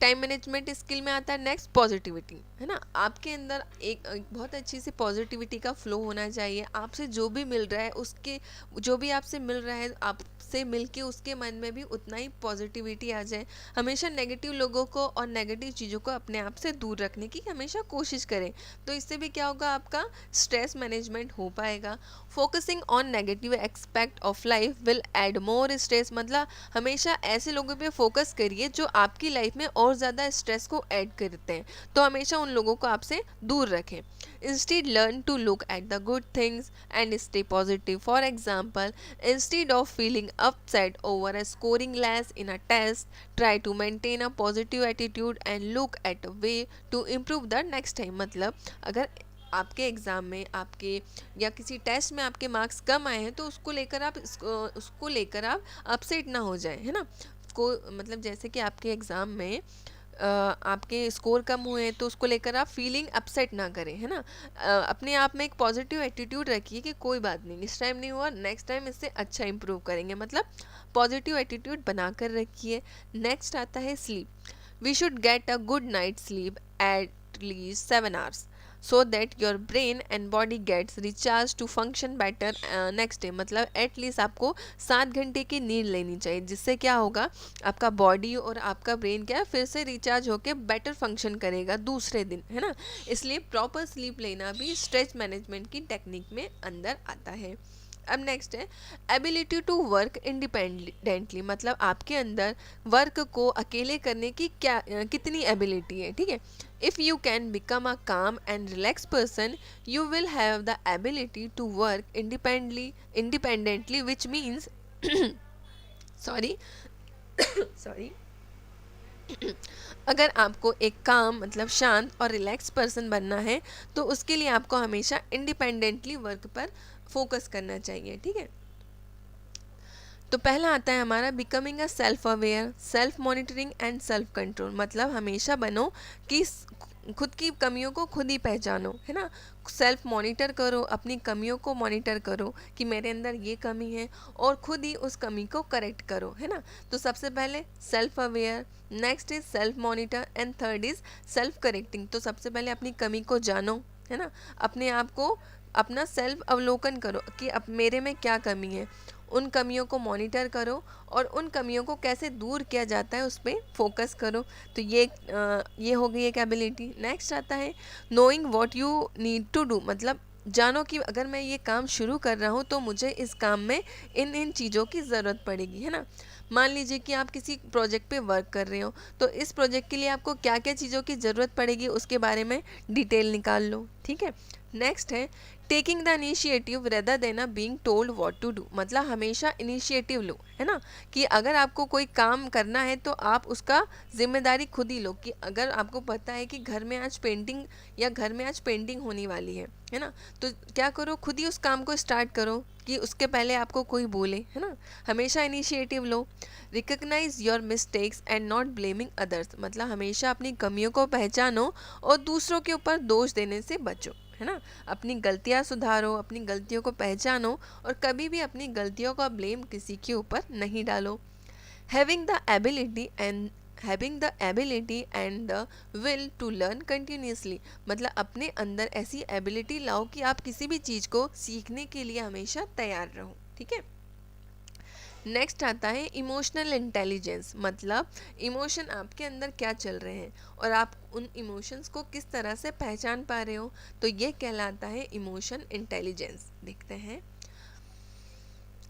टाइम मैनेजमेंट स्किल में आता है नेक्स्ट पॉजिटिविटी, है ना। आपके अंदर एक बहुत अच्छी सी पॉजिटिविटी का फ्लो होना चाहिए। आपसे जो भी मिल रहा है उसके, जो भी आपसे मिल रहा है आपसे मिल के उसके मन में भी उतना ही पॉजिटिविटी आ जाए। हमेशा नेगेटिव लोगों को और नेगेटिव चीज़ों को अपने आप से दूर रखने की हमेशा कोशिश करें, तो इससे भी क्या होगा, आपका स्ट्रेस मैनेजमेंट हो पाएगा। Focusing on negative expect of life will add more stress, मतलब हमेशा ऐसे लोगों पे फोकस करिए जो आपकी लाइफ में और ज़्यादा स्ट्रेस को ऐड करते हैं, तो हमेशा उन लोगों को आपसे दूर रखें। Instead learn to look at the good things and stay positive. For example, instead of feeling upset over a scoring less in a test, try to maintain a positive attitude and look at a way to improve the next time. मतलब अगर आपके exam में आपके या किसी test में आपके marks कम आए हैं तो उसको लेकर आप अपसेट ना हो जाए, है ना। को मतलब जैसे कि आपके एग्ज़ाम में आपके स्कोर कम हुए हैं तो उसको लेकर आप फीलिंग अपसेट ना करें, है ना। अपने आप में एक पॉजिटिव एटीट्यूड रखिए कि कोई बात नहीं, इस टाइम नहीं हुआ, नेक्स्ट टाइम इससे अच्छा इंप्रूव करेंगे, मतलब पॉजिटिव एटीट्यूड बनाकर रखिए। नेक्स्ट आता है sleep. We should get a good night sleep at least 7 hours so that your brain and body gets recharged to function better next day। मतलब एटलीस्ट आपको 7 घंटे की नींद लेनी चाहिए, जिससे क्या होगा, आपका बॉडी और आपका ब्रेन क्या है, फिर से रिचार्ज होकर बेटर फंक्शन करेगा दूसरे दिन, है ना। इसलिए प्रॉपर स्लीप लेना भी स्ट्रेस मैनेजमेंट की टेक्निक में अंदर आता है। अब नेक्स्ट है एबिलिटी टू वर्क इंडिपेंडेंटली, मतलब आपके अंदर वर्क को अकेले करने की कितनी एबिलिटी है, ठीक है। If you can become a calm and relax person you will have the ability to work independently which means sorry sorry अगर आपको एक काम मतलब शांत और रिलैक्स पर्सन बनना है तो उसके लिए आपको हमेशा इंडिपेंडेंटली वर्क पर फोकस करना चाहिए, ठीक है। तो पहला आता है हमारा becoming a self aware, self monitoring and self control. मतलब हमेशा बनो कि खुद की कमियों को खुद ही पहचानो, है ना। सेल्फ मॉनिटर करो, अपनी कमियों को मॉनिटर करो कि मेरे अंदर ये कमी है, और खुद ही उस कमी को करेक्ट करो, है ना। तो सबसे पहले self aware, next is self monitor and third is self correcting. तो सबसे पहले अपनी कमी को जानो, है ना, अपने आप को अपना सेल्फ अवलोकन करो कि अब मेरे में क्या कमी है, उन कमियों को मॉनिटर करो और उन कमियों को कैसे दूर किया जाता है उस पर फोकस करो। तो ये हो गई एक एबिलिटी। नेक्स्ट आता है knowing what you need to do. मतलब जानो कि अगर मैं ये काम शुरू कर रहा हूँ तो मुझे इस काम में इन इन चीज़ों की ज़रूरत पड़ेगी, है ना। मान लीजिए कि आप किसी प्रोजेक्ट पे वर्क कर रहे हो, तो इस प्रोजेक्ट के लिए आपको क्या क्या चीज़ों की ज़रूरत पड़ेगी उसके बारे में डिटेल निकाल लो, ठीक है। नेक्स्ट है taking the initiative rather than being told what to do. मतलब हमेशा इनिशिएटिव लो, है ना, कि अगर आपको कोई काम करना है तो आप उसका जिम्मेदारी खुद ही लो। कि अगर आपको पता है कि घर में आज पेंटिंग या घर में आज पेंटिंग होने वाली है ना, तो क्या करो, खुद ही उस काम को स्टार्ट करो कि उसके पहले आपको कोई बोले, है ना। हमेशा इनिशिएटिव लो। Recognise your mistakes and not blaming others. मतलब हमेशा अपनी कमियों को पहचानो और दूसरों के ऊपर दोष देने से बचो, है ना। अपनी गलतियां सुधारो, अपनी गलतियों को पहचानो और कभी भी अपनी गलतियों का ब्लेम किसी के ऊपर नहीं डालो। Having the ability and the will to learn continuously. मतलब अपने अंदर ऐसी एबिलिटी लाओ कि आप किसी भी चीज़ को सीखने के लिए हमेशा तैयार रहो, ठीक है। नेक्स्ट आता है इमोशनल इंटेलिजेंस। मतलब इमोशन आपके अंदर क्या चल रहे हैं और आप उन इमोशंस को किस तरह से पहचान पा रहे हो, तो ये कहलाता है इमोशन इंटेलिजेंस। देखते हैं।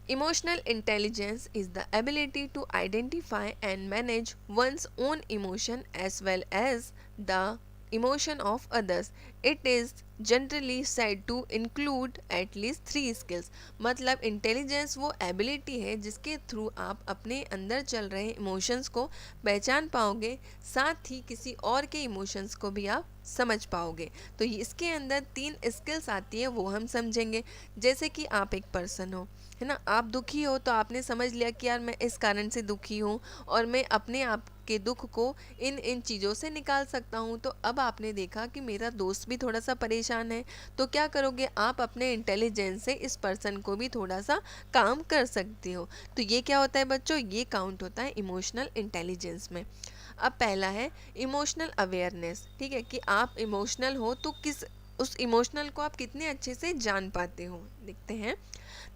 Emotional intelligence is the ability to identify and manage one's own emotion as well as the emotion of others. It is generally said to include at least 3 skills. मतलब इंटेलिजेंस वो ability है जिसके through आप अपने अंदर चल रहे emotions को पहचान पाओगे, साथ ही किसी और के इमोशंस को भी आप समझ पाओगे। तो इसके अंदर 3 स्किल्स आती है, वो हम समझेंगे। जैसे कि आप एक पर्सन हो, है ना, आप दुखी हो तो आपने समझ लिया कि यार मैं इस कारण से दुखी हूँ और मैं अपने आप के दुख को इन इन चीज़ों से निकाल सकता हूँ। तो अब आपने देखा कि मेरा दोस्त भी थोड़ा सा परेशान है, तो क्या करोगे, आप अपने इंटेलिजेंस से इस पर्सन को भी थोड़ा सा काम कर सकते हो। तो ये क्या होता है बच्चों, ये काउंट होता है इमोशनल इंटेलिजेंस में। अब पहला है इमोशनल अवेयरनेस, ठीक है, कि आप इमोशनल हो तो किस उस इमोशनल को आप कितने अच्छे से जान पाते हो। देखते हैं।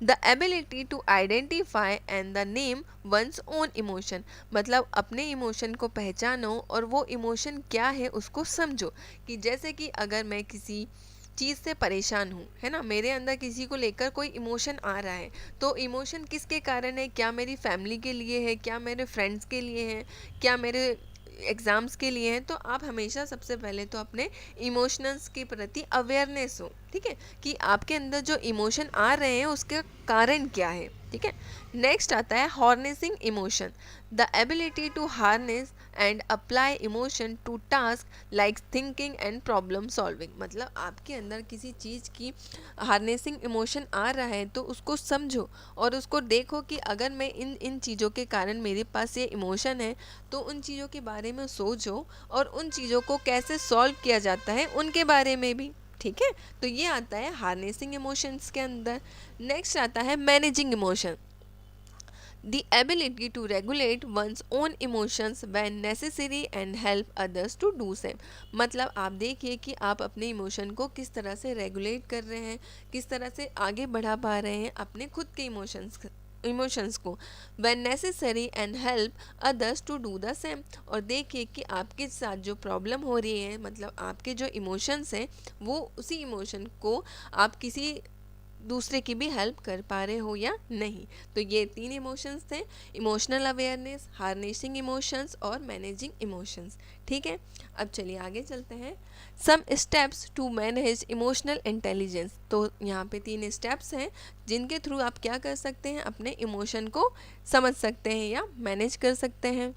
The ability to identify and the name one's own emotion. मतलब अपने इमोशन को पहचानो और वो इमोशन क्या है उसको समझो। कि जैसे कि अगर मैं किसी चीज़ से परेशान हूँ, है ना, मेरे अंदर किसी को लेकर कोई इमोशन आ रहा है, तो इमोशन किसके कारण है, क्या मेरी फैमिली के लिए है, क्या मेरे फ्रेंड्स के लिए है, क्या मेरे एग्ज़ाम्स के लिए हैं। तो आप हमेशा सबसे पहले तो अपने इमोशंस के प्रति अवेयरनेस हो, ठीक है, कि आपके अंदर जो इमोशन आ रहे हैं उसके कारण क्या है, ठीक है। नेक्स्ट आता है harnessing emotion, the ability to harness and apply emotion to task like thinking and problem solving. मतलब आपके अंदर किसी चीज़ की हार्नेसिंग इमोशन आ रहा है तो उसको समझो और उसको देखो कि अगर मैं इन इन चीज़ों के कारण मेरे पास ये इमोशन है, तो उन चीज़ों के बारे में सोचो और उन चीज़ों को कैसे सॉल्व किया जाता है उनके बारे में भी, ठीक है। तो ये आता है हार्नेसिंग इमोशंस के अंदर। नेक्स्ट आता है managing emotion, the ability to regulate one's own emotions when necessary and help others to do same। मतलब आप देखिए कि आप अपने इमोशन को किस तरह से रेगुलेट कर रहे हैं, किस तरह से आगे बढ़ा पा रहे हैं अपने खुद के इमोशंस को, when necessary and help others to do the same। और देखिए कि आपके साथ जो प्रॉब्लम हो रही है, मतलब आपके जो इमोशंस हैं, वो उसी इमोशन को आप किसी दूसरे की भी हेल्प कर पा रहे हो या नहीं। तो ये 3 इमोशंस थे, इमोशनल अवेयरनेस, हार्नेसिंग इमोशंस और मैनेजिंग इमोशंस, ठीक है। अब चलिए आगे चलते हैं। Some steps to manage emotional intelligence. तो यहाँ पे 3 स्टेप्स हैं जिनके थ्रू आप क्या कर सकते हैं, अपने इमोशन को समझ सकते हैं या मैनेज कर सकते हैं।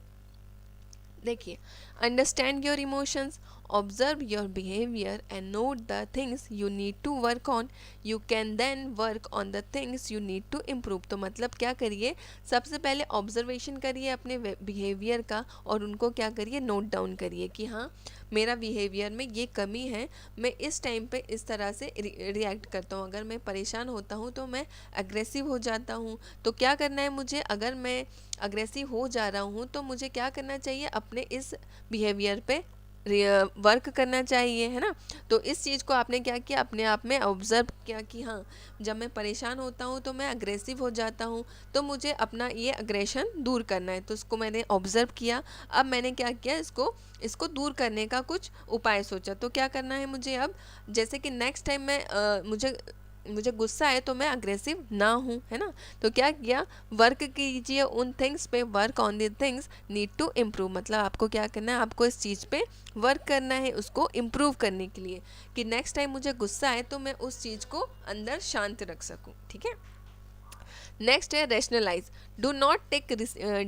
देखिए, understand your emotions, observe your behaviour and note the things you need to work on, you can then work on the things you need to improve. तो मतलब क्या करिए, सबसे पहले ऑब्जर्वेशन करिए अपने बिहेवियर का और उनको क्या करिए, नोट डाउन करिए कि हाँ मेरा बिहेवियर में ये कमी है, मैं इस टाइम पे इस तरह से रिएक्ट करता हूँ। अगर मैं परेशान होता हूँ तो मैं अग्रेसिव हो जाता हूँ, तो क्या करना है मुझे, अगर मैं अग्रेसिव हो जा रहा हूँ तो मुझे क्या करना चाहिए, अपने इस बिहेवियर पे वर्क करना चाहिए, है ना। तो इस चीज़ को आपने क्या किया, अपने आप में ऑब्जर्व किया कि हाँ जब मैं परेशान होता हूँ तो मैं अग्रेसिव हो जाता हूँ, तो मुझे अपना ये अग्रेशन दूर करना है। तो इसको मैंने ऑब्जर्व किया, अब मैंने क्या किया, इसको दूर करने का कुछ उपाय सोचा। तो क्या करना है मुझे अब, जैसे कि नेक्स्ट टाइम मैं मुझे गुस्सा है तो मैं अग्रेसिव ना हूँ, है ना। तो क्या किया, वर्क कीजिए उन थिंग्स पे, work on the things need to improve. मतलब आपको क्या करना है, आपको इस चीज़ पे वर्क करना है उसको इम्प्रूव करने के लिए, कि नेक्स्ट टाइम मुझे गुस्सा है तो मैं उस चीज़ को अंदर शांत रख सकूँ, ठीक है। नेक्स्ट है rationalise, do not take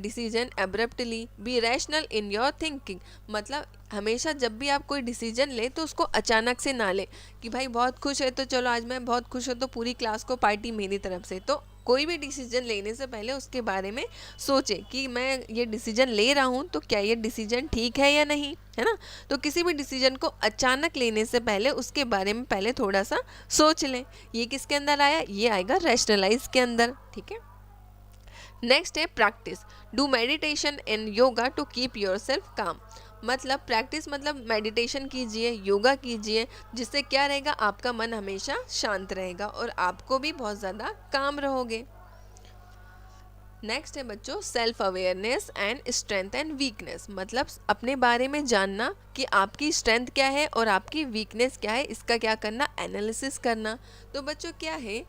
decision abruptly, be rational in your thinking. मतलब हमेशा जब भी आप कोई डिसीजन ले तो उसको अचानक से ना ले, कि भाई बहुत खुश है तो चलो आज मैं बहुत खुश हूँ तो पूरी क्लास को पार्टी मेरी तरफ से। तो कोई भी डिसीजन लेने से पहले उसके बारे में सोचे कि मैं ये डिसीजन ले रहा हूँ तो क्या ये डिसीजन ठीक है या नहीं, है ना। तो किसी भी डिसीजन को अचानक लेने से पहले उसके बारे में पहले थोड़ा सा सोच लें। ये किसके अंदर आया, ये आएगा रैशनलाइज के अंदर, ठीक है। नेक्स्ट है practice, do meditation and yoga to keep yourself calm. मतलब प्रैक्टिस मतलब मेडिटेशन कीजिए, योगा कीजिए, जिससे क्या रहेगा, आपका मन हमेशा शांत रहेगा और आपको भी बहुत ज़्यादा काम रहोगे। नेक्स्ट है बच्चों self awareness and strength and weakness. मतलब अपने बारे में जानना कि आपकी स्ट्रेंथ क्या है और आपकी वीकनेस क्या है, इसका क्या करना, एनालिसिस करना। तो बच्चों क्या है,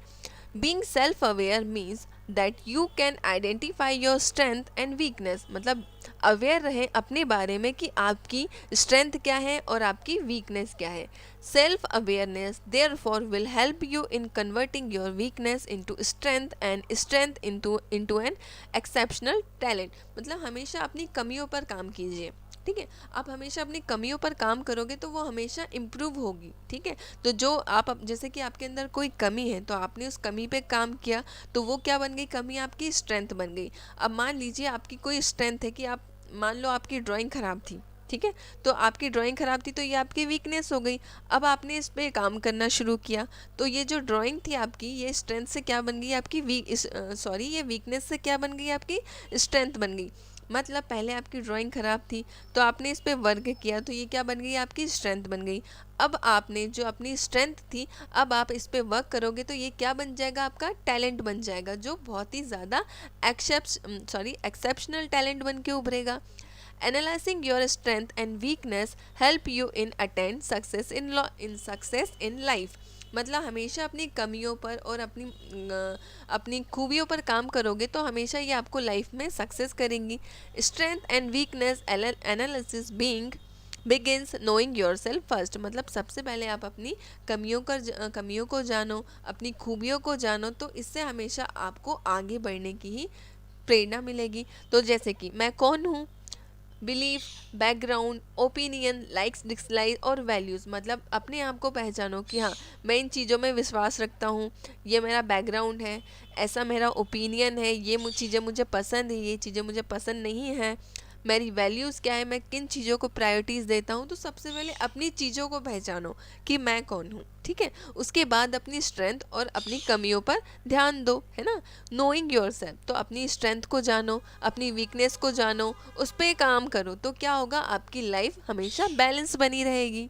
being self aware means that you can identify your strength and weakness. मतलब अवेयर रहें अपने बारे में कि आपकी स्ट्रेंथ क्या है और आपकी वीकनेस क्या है। Self awareness therefore will help you in converting your weakness into strength and strength into an exceptional talent. मतलब हमेशा अपनी कमियों पर काम कीजिए, ठीक है। आप हमेशा अपनी कमियों पर काम करोगे तो वो हमेशा इम्प्रूव होगी, ठीक है। तो जो आप जैसे कि आपके अंदर कोई कमी है तो आपने उस कमी पे काम किया तो वो क्या बन गई, कमी आपकी स्ट्रेंथ बन गई। अब मान लीजिए आपकी कोई स्ट्रेंथ है कि आप मान लो आपकी ड्राइंग ख़राब थी, ठीक है, तो आपकी ड्राइंग ख़राब थी तो ये आपकी वीकनेस हो गई। अब आपने इस पे काम करना शुरू किया तो ये जो ड्राइंग थी आपकी, ये स्ट्रेंथ से क्या बन गई आपकी ये वीकनेस से क्या बन गई, आपकी स्ट्रेंथ बन गई। मतलब पहले आपकी ड्राइंग ख़राब थी तो आपने इस पे वर्क किया तो ये क्या बन गई, आपकी स्ट्रेंथ बन गई। अब आपने जो अपनी स्ट्रेंथ थी, अब आप इस पे वर्क करोगे तो ये क्या बन जाएगा, आपका टैलेंट बन जाएगा, जो बहुत ही ज़्यादा एक्सेप्शनल टैलेंट बन के उभरेगा। Analyzing your strength and weakness help you in attain success in life। मतलब हमेशा अपनी कमियों पर और अपनी खूबियों पर काम करोगे तो हमेशा ये आपको लाइफ में सक्सेस करेंगी। Strength and weakness analysis begins knowing your self first. मतलब सबसे पहले आप अपनी कमियों को जानो, अपनी खूबियों को जानो, तो इससे हमेशा आपको आगे बढ़ने की ही प्रेरणा मिलेगी। तो जैसे कि मैं कौन हूँ, belief, background, opinion, likes, dislike और वैल्यूज़। मतलब अपने आप को पहचानो कि हाँ मैं इन चीज़ों में विश्वास रखता हूँ, ये मेरा बैकग्राउंड है, ऐसा मेरा ओपिनियन है, ये चीज़ें मुझे पसंद है, ये चीज़ें मुझे पसंद नहीं है, मेरी वैल्यूज़ क्या है, मैं किन चीज़ों को प्रायोरिटीज़ देता हूँ। तो सबसे पहले अपनी चीज़ों को पहचानो कि मैं कौन हूँ, ठीक है। उसके बाद अपनी स्ट्रेंथ और अपनी कमियों पर ध्यान दो, है ना। नोइंग योर सेल्फ, तो अपनी स्ट्रेंथ को जानो, अपनी वीकनेस को जानो, उस पर काम करो, तो क्या होगा, आपकी लाइफ हमेशा बैलेंस बनी रहेगी।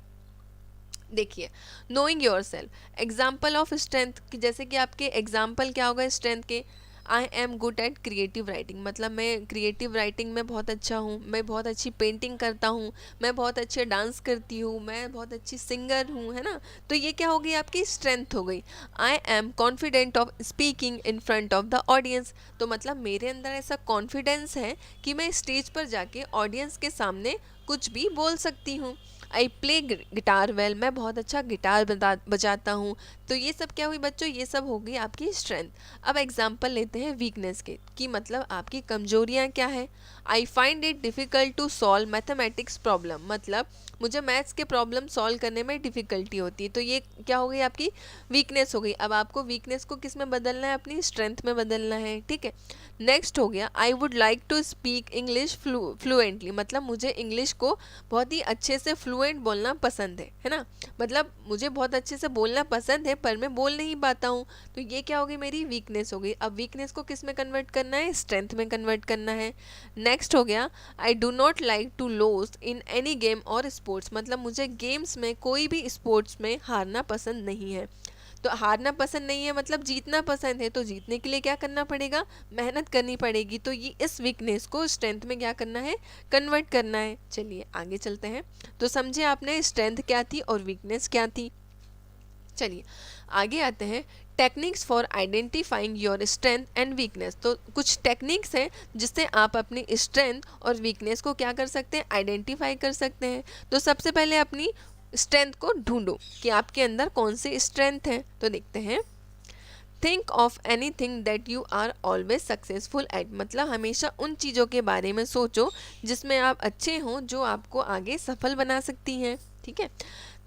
देखिए knowing your self, example of strength, जैसे कि आपके एग्जाम्पल क्या होगा स्ट्रेंथ के, I am good at creative writing. मतलब मैं क्रिएटिव राइटिंग में बहुत अच्छा हूँ, मैं बहुत अच्छी पेंटिंग करता हूँ, मैं बहुत अच्छे डांस करती हूँ, मैं बहुत अच्छी सिंगर हूँ, है ना। तो ये क्या हो गई, आपकी स्ट्रेंथ हो गई। I am confident of speaking in front of the audience. तो मतलब मेरे अंदर ऐसा कॉन्फिडेंस है कि मैं स्टेज पर जाके ऑडियंस के सामने कुछ भी बोल सकती हूँ। आई प्ले गिटार वेल, मैं बहुत अच्छा गिटार बजाता हूँ। तो ये सब क्या हुई बच्चों, ये सब हो गई आपकी स्ट्रेंथ। अब एग्जाम्पल लेते हैं वीकनेस के, कि मतलब आपकी कमजोरियाँ क्या है। I find it difficult to solve mathematics problem. मतलब मुझे मैथ्स के प्रॉब्लम सॉल्व करने में डिफ़िकल्टी होती है। तो ये क्या हो गई आपकी वीकनेस हो गई। अब आपको वीकनेस को किस में बदलना है, अपनी स्ट्रेंथ में बदलना है, ठीक है। नेक्स्ट हो गया I would like to speak English fluently, मतलब मुझे इंग्लिश को बहुत ही अच्छे से फ्लुएंट बोलना पसंद है ना। मतलब मुझे बहुत अच्छे से बोलना पसंद है पर मैं बोल नहीं पाता हूँ। तो ये क्या हो गई, मेरी वीकनेस हो गई। अब वीकनेस को किस में कन्वर्ट करना है, स्ट्रेंथ में कन्वर्ट करना है। नेक्स्ट हो गया I do not like to lose in any game और स्पोर्ट्स, मतलब मुझे गेम्स में, कोई भी स्पोर्ट्स में हारना पसंद नहीं है। तो हारना पसंद नहीं है मतलब जीतना पसंद है, तो जीतने के लिए क्या करना पड़ेगा, मेहनत करनी पड़ेगी। तो ये इस वीकनेस को स्ट्रेंथ में क्या करना है, कन्वर्ट करना है। चलिए आगे चलते हैं। तो समझे आपने स्ट्रेंथ क्या थी और वीकनेस क्या थी। चलिए आगे आते हैं, techniques for identifying your strength and weakness. तो कुछ टेक्निक्स हैं जिससे आप अपनी स्ट्रेंथ और वीकनेस को क्या कर सकते हैं, आइडेंटिफाई कर सकते हैं। तो सबसे पहले अपनी स्ट्रेंथ को ढूंढो कि आपके अंदर कौन सी स्ट्रेंथ है। तो देखते हैं, think of anything that you are always successful at, मतलब हमेशा उन चीज़ों के बारे में सोचो जिसमें आप अच्छे हों, जो आपको आगे सफल बना सकती हैं, ठीक है।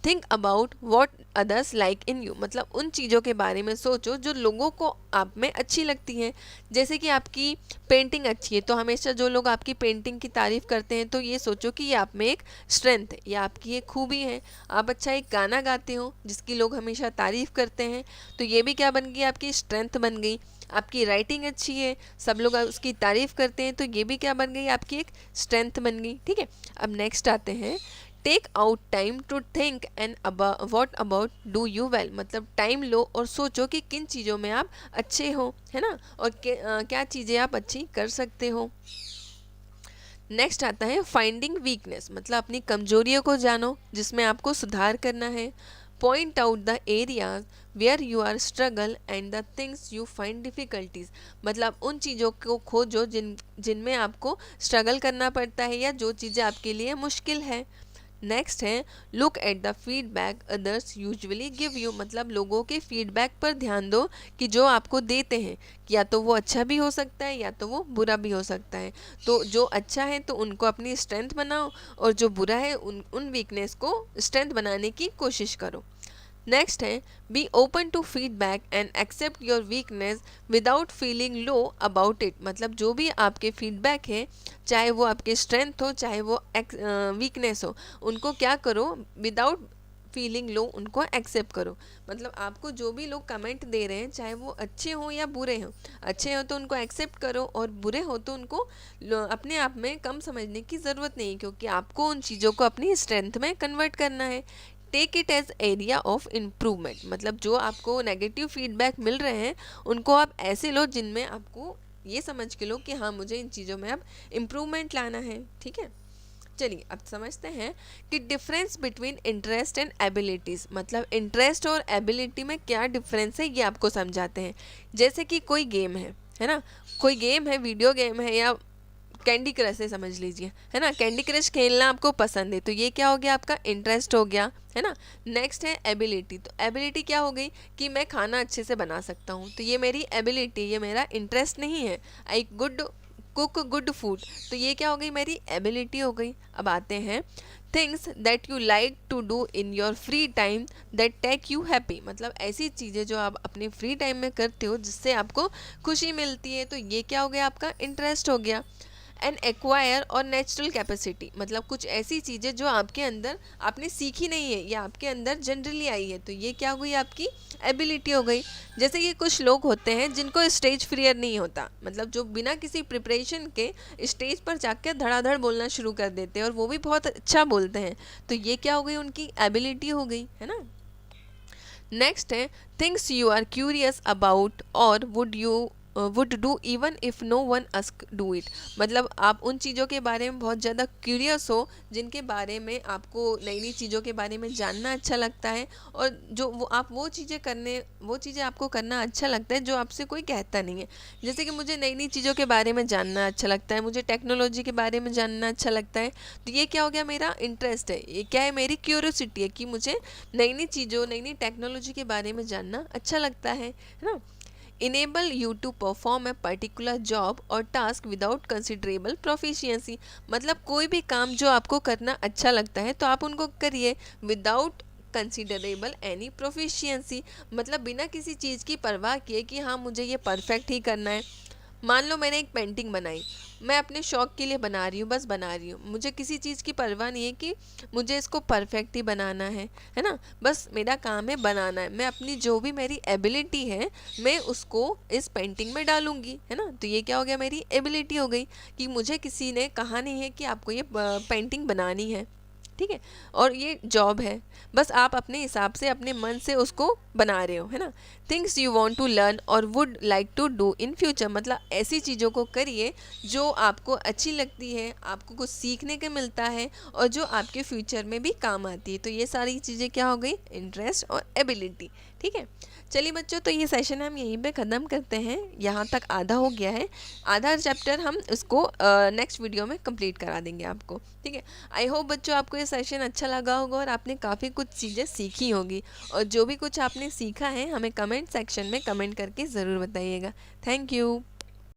Think about what others like in you, मतलब उन चीज़ों के बारे में सोचो जो लोगों को आप में अच्छी लगती हैं। जैसे कि आपकी पेंटिंग अच्छी है तो हमेशा जो लोग आपकी पेंटिंग की तारीफ़ करते हैं तो ये सोचो कि ये आप में एक स्ट्रेंथ है, ये आपकी एक खूबी है। आप अच्छा एक गाना गाते हो जिसकी लोग हमेशा तारीफ़ करते हैं, तो ये भी क्या बन गई, आपकी स्ट्रेंथ बन गई। आपकी राइटिंग अच्छी है, सब लोग उसकी तारीफ़ करते हैं, तो ये भी क्या बन गई, आपकी एक स्ट्रेंथ बन गई, ठीक है। अब नेक्स्ट आते हैं, take out time to think and what about do you well, मतलब टाइम लो और सोचो कि किन चीज़ों में आप अच्छे हो, है ना, और क्या चीज़ें आप अच्छी कर सकते हो। नेक्स्ट आता है फाइंडिंग वीकनेस, मतलब अपनी कमजोरियों को जानो जिसमें आपको सुधार करना है। Point out the areas where you are struggle and the things you find difficulties, मतलब उन चीज़ों को खोजो जिनमें आपको स्ट्रगल करना पड़ता है या जो चीज़ें आपके लिए मुश्किल है। नेक्स्ट है look at the feedback others usually give you, मतलब लोगों के फीडबैक पर ध्यान दो कि जो आपको देते हैं, या तो वो अच्छा भी हो सकता है या तो वो बुरा भी हो सकता है। तो जो अच्छा है तो उनको अपनी स्ट्रेंथ बनाओ और जो बुरा है उन वीकनेस को स्ट्रेंथ बनाने की कोशिश करो। नेक्स्ट है be open to feedback and accept your weakness without feeling low about it, मतलब जो भी आपके फीडबैक है, चाहे वो आपके स्ट्रेंथ हो चाहे वो वीकनेस हो, उनको क्या करो, विदाउट फीलिंग लो उनको एक्सेप्ट करो। मतलब आपको जो भी लोग कमेंट दे रहे हैं चाहे वो अच्छे हों या बुरे हों, अच्छे हो तो उनको एक्सेप्ट करो और बुरे हो तो उनको अपने आप में कम समझने की ज़रूरत नहीं, क्योंकि आपको उन चीज़ों को अपनी स्ट्रेंथ में कन्वर्ट करना है। Take it as area of improvement, मतलब जो आपको नेगेटिव फीडबैक मिल रहे हैं उनको आप ऐसे लो जिनमें आपको ये समझ के लो कि हाँ मुझे इन चीज़ों में अब इम्प्रूवमेंट लाना है, ठीक है। चलिए अब समझते हैं कि difference between interest and abilities, मतलब इंटरेस्ट और एबिलिटी में क्या डिफरेंस है ये आपको समझाते हैं। जैसे कि कोई गेम है ना, कोई गेम है, वीडियो गेम है या कैंडी क्रश है समझ लीजिए, है ना, कैंडी क्रश खेलना आपको पसंद है तो ये क्या हो गया, आपका इंटरेस्ट हो गया, है ना। नेक्स्ट है एबिलिटी, तो एबिलिटी क्या हो गई कि मैं खाना अच्छे से बना सकता हूँ, तो ये मेरी एबिलिटी, ये मेरा इंटरेस्ट नहीं है। आई गुड कुक गुड फूड, तो ये क्या हो गई, मेरी एबिलिटी हो गई। अब आते हैं things that you like to do in your free time that take you happy, मतलब ऐसी चीज़ें जो आप अपने फ्री टाइम में करते हो जिससे आपको खुशी मिलती है, तो ये क्या हो गया, आपका इंटरेस्ट हो गया। एंड एक्वायर और नेचुरल कैपेसिटी, मतलब कुछ ऐसी चीज़ें जो आपके अंदर आपने सीखी नहीं है या आपके अंदर जनरली आई है, तो ये क्या हो गई, आपकी एबिलिटी हो गई। जैसे कि कुछ लोग होते हैं जिनको स्टेज फियर नहीं होता, मतलब जो बिना किसी प्रिपरेशन के स्टेज पर जाकर धड़ाधड़ बोलना शुरू कर देते हैं और वो भी बहुत अच्छा बोलते हैं, तो ये क्या हो गई, उनकी एबिलिटी हो गई, है ना। नेक्स्ट है things you are curious about और would do even if no one ask do it, मतलब आप उन चीज़ों के बारे में बहुत ज़्यादा क्यूरियस हो जिनके बारे में आपको नई नई चीज़ों के बारे में जानना अच्छा लगता है, और जो वो चीज़ें आपको करना अच्छा लगता है जो आपसे कोई कहता नहीं है। जैसे कि मुझे नई नई चीज़ों के बारे में जानना अच्छा लगता है, मुझे टेक्नोलॉजी के बारे में जानना अच्छा लगता है, तो ये क्या हो गया, मेरा इंटरेस्ट है, ये क्या है, मेरी क्यूरियोसिटी है कि मुझे नई नई चीज़ों, नई नई टेक्नोलॉजी के बारे में जानना अच्छा लगता है ना। enable you to perform a particular job or task without considerable proficiency। मतलब कोई भी काम जो आपको करना अच्छा लगता है तो आप उनको करिए विदाउट कंसिडरेबल एनी प्रोफिशिएंसी, मतलब बिना किसी चीज़ की परवाह किए कि हाँ मुझे ये परफेक्ट ही करना है। मान लो मैंने एक पेंटिंग बनाई, मैं अपने शौक़ के लिए बना रही हूँ, बस बना रही हूँ, मुझे किसी चीज़ की परवाह नहीं है कि मुझे इसको परफेक्ट ही बनाना है ना, बस मेरा काम है बनाना है। मैं अपनी जो भी मेरी एबिलिटी है मैं उसको इस पेंटिंग में डालूंगी, है ना। तो ये क्या हो गया, मेरी एबिलिटी हो गई कि मुझे किसी ने कहा नहीं है कि आपको ये पेंटिंग बनानी है, ठीक है। और ये जॉब है, बस आप अपने हिसाब से अपने मन से उसको बना रहे हो, है ना। Things you want to learn और would like to do in future, मतलब ऐसी चीज़ों को करिए जो आपको अच्छी लगती है, आपको कुछ सीखने को मिलता है और जो आपके फ्यूचर में भी काम आती है। तो ये सारी चीज़ें क्या हो गई, इंटरेस्ट और एबिलिटी, ठीक है। चलिए बच्चों, तो ये सेशन हम यहीं पे ख़त्म करते हैं, यहाँ तक आधा हो गया है, आधा चैप्टर हम उसको नेक्स्ट वीडियो में कंप्लीट करा देंगे आपको, ठीक है। आई होप बच्चों आपको ये सेशन अच्छा लगा होगा और आपने काफ़ी कुछ चीज़ें सीखी होगी, और जो भी कुछ आपने सीखा है हमें कमेंट सेक्शन में कमेंट करके ज़रूर बताइएगा। Thank you.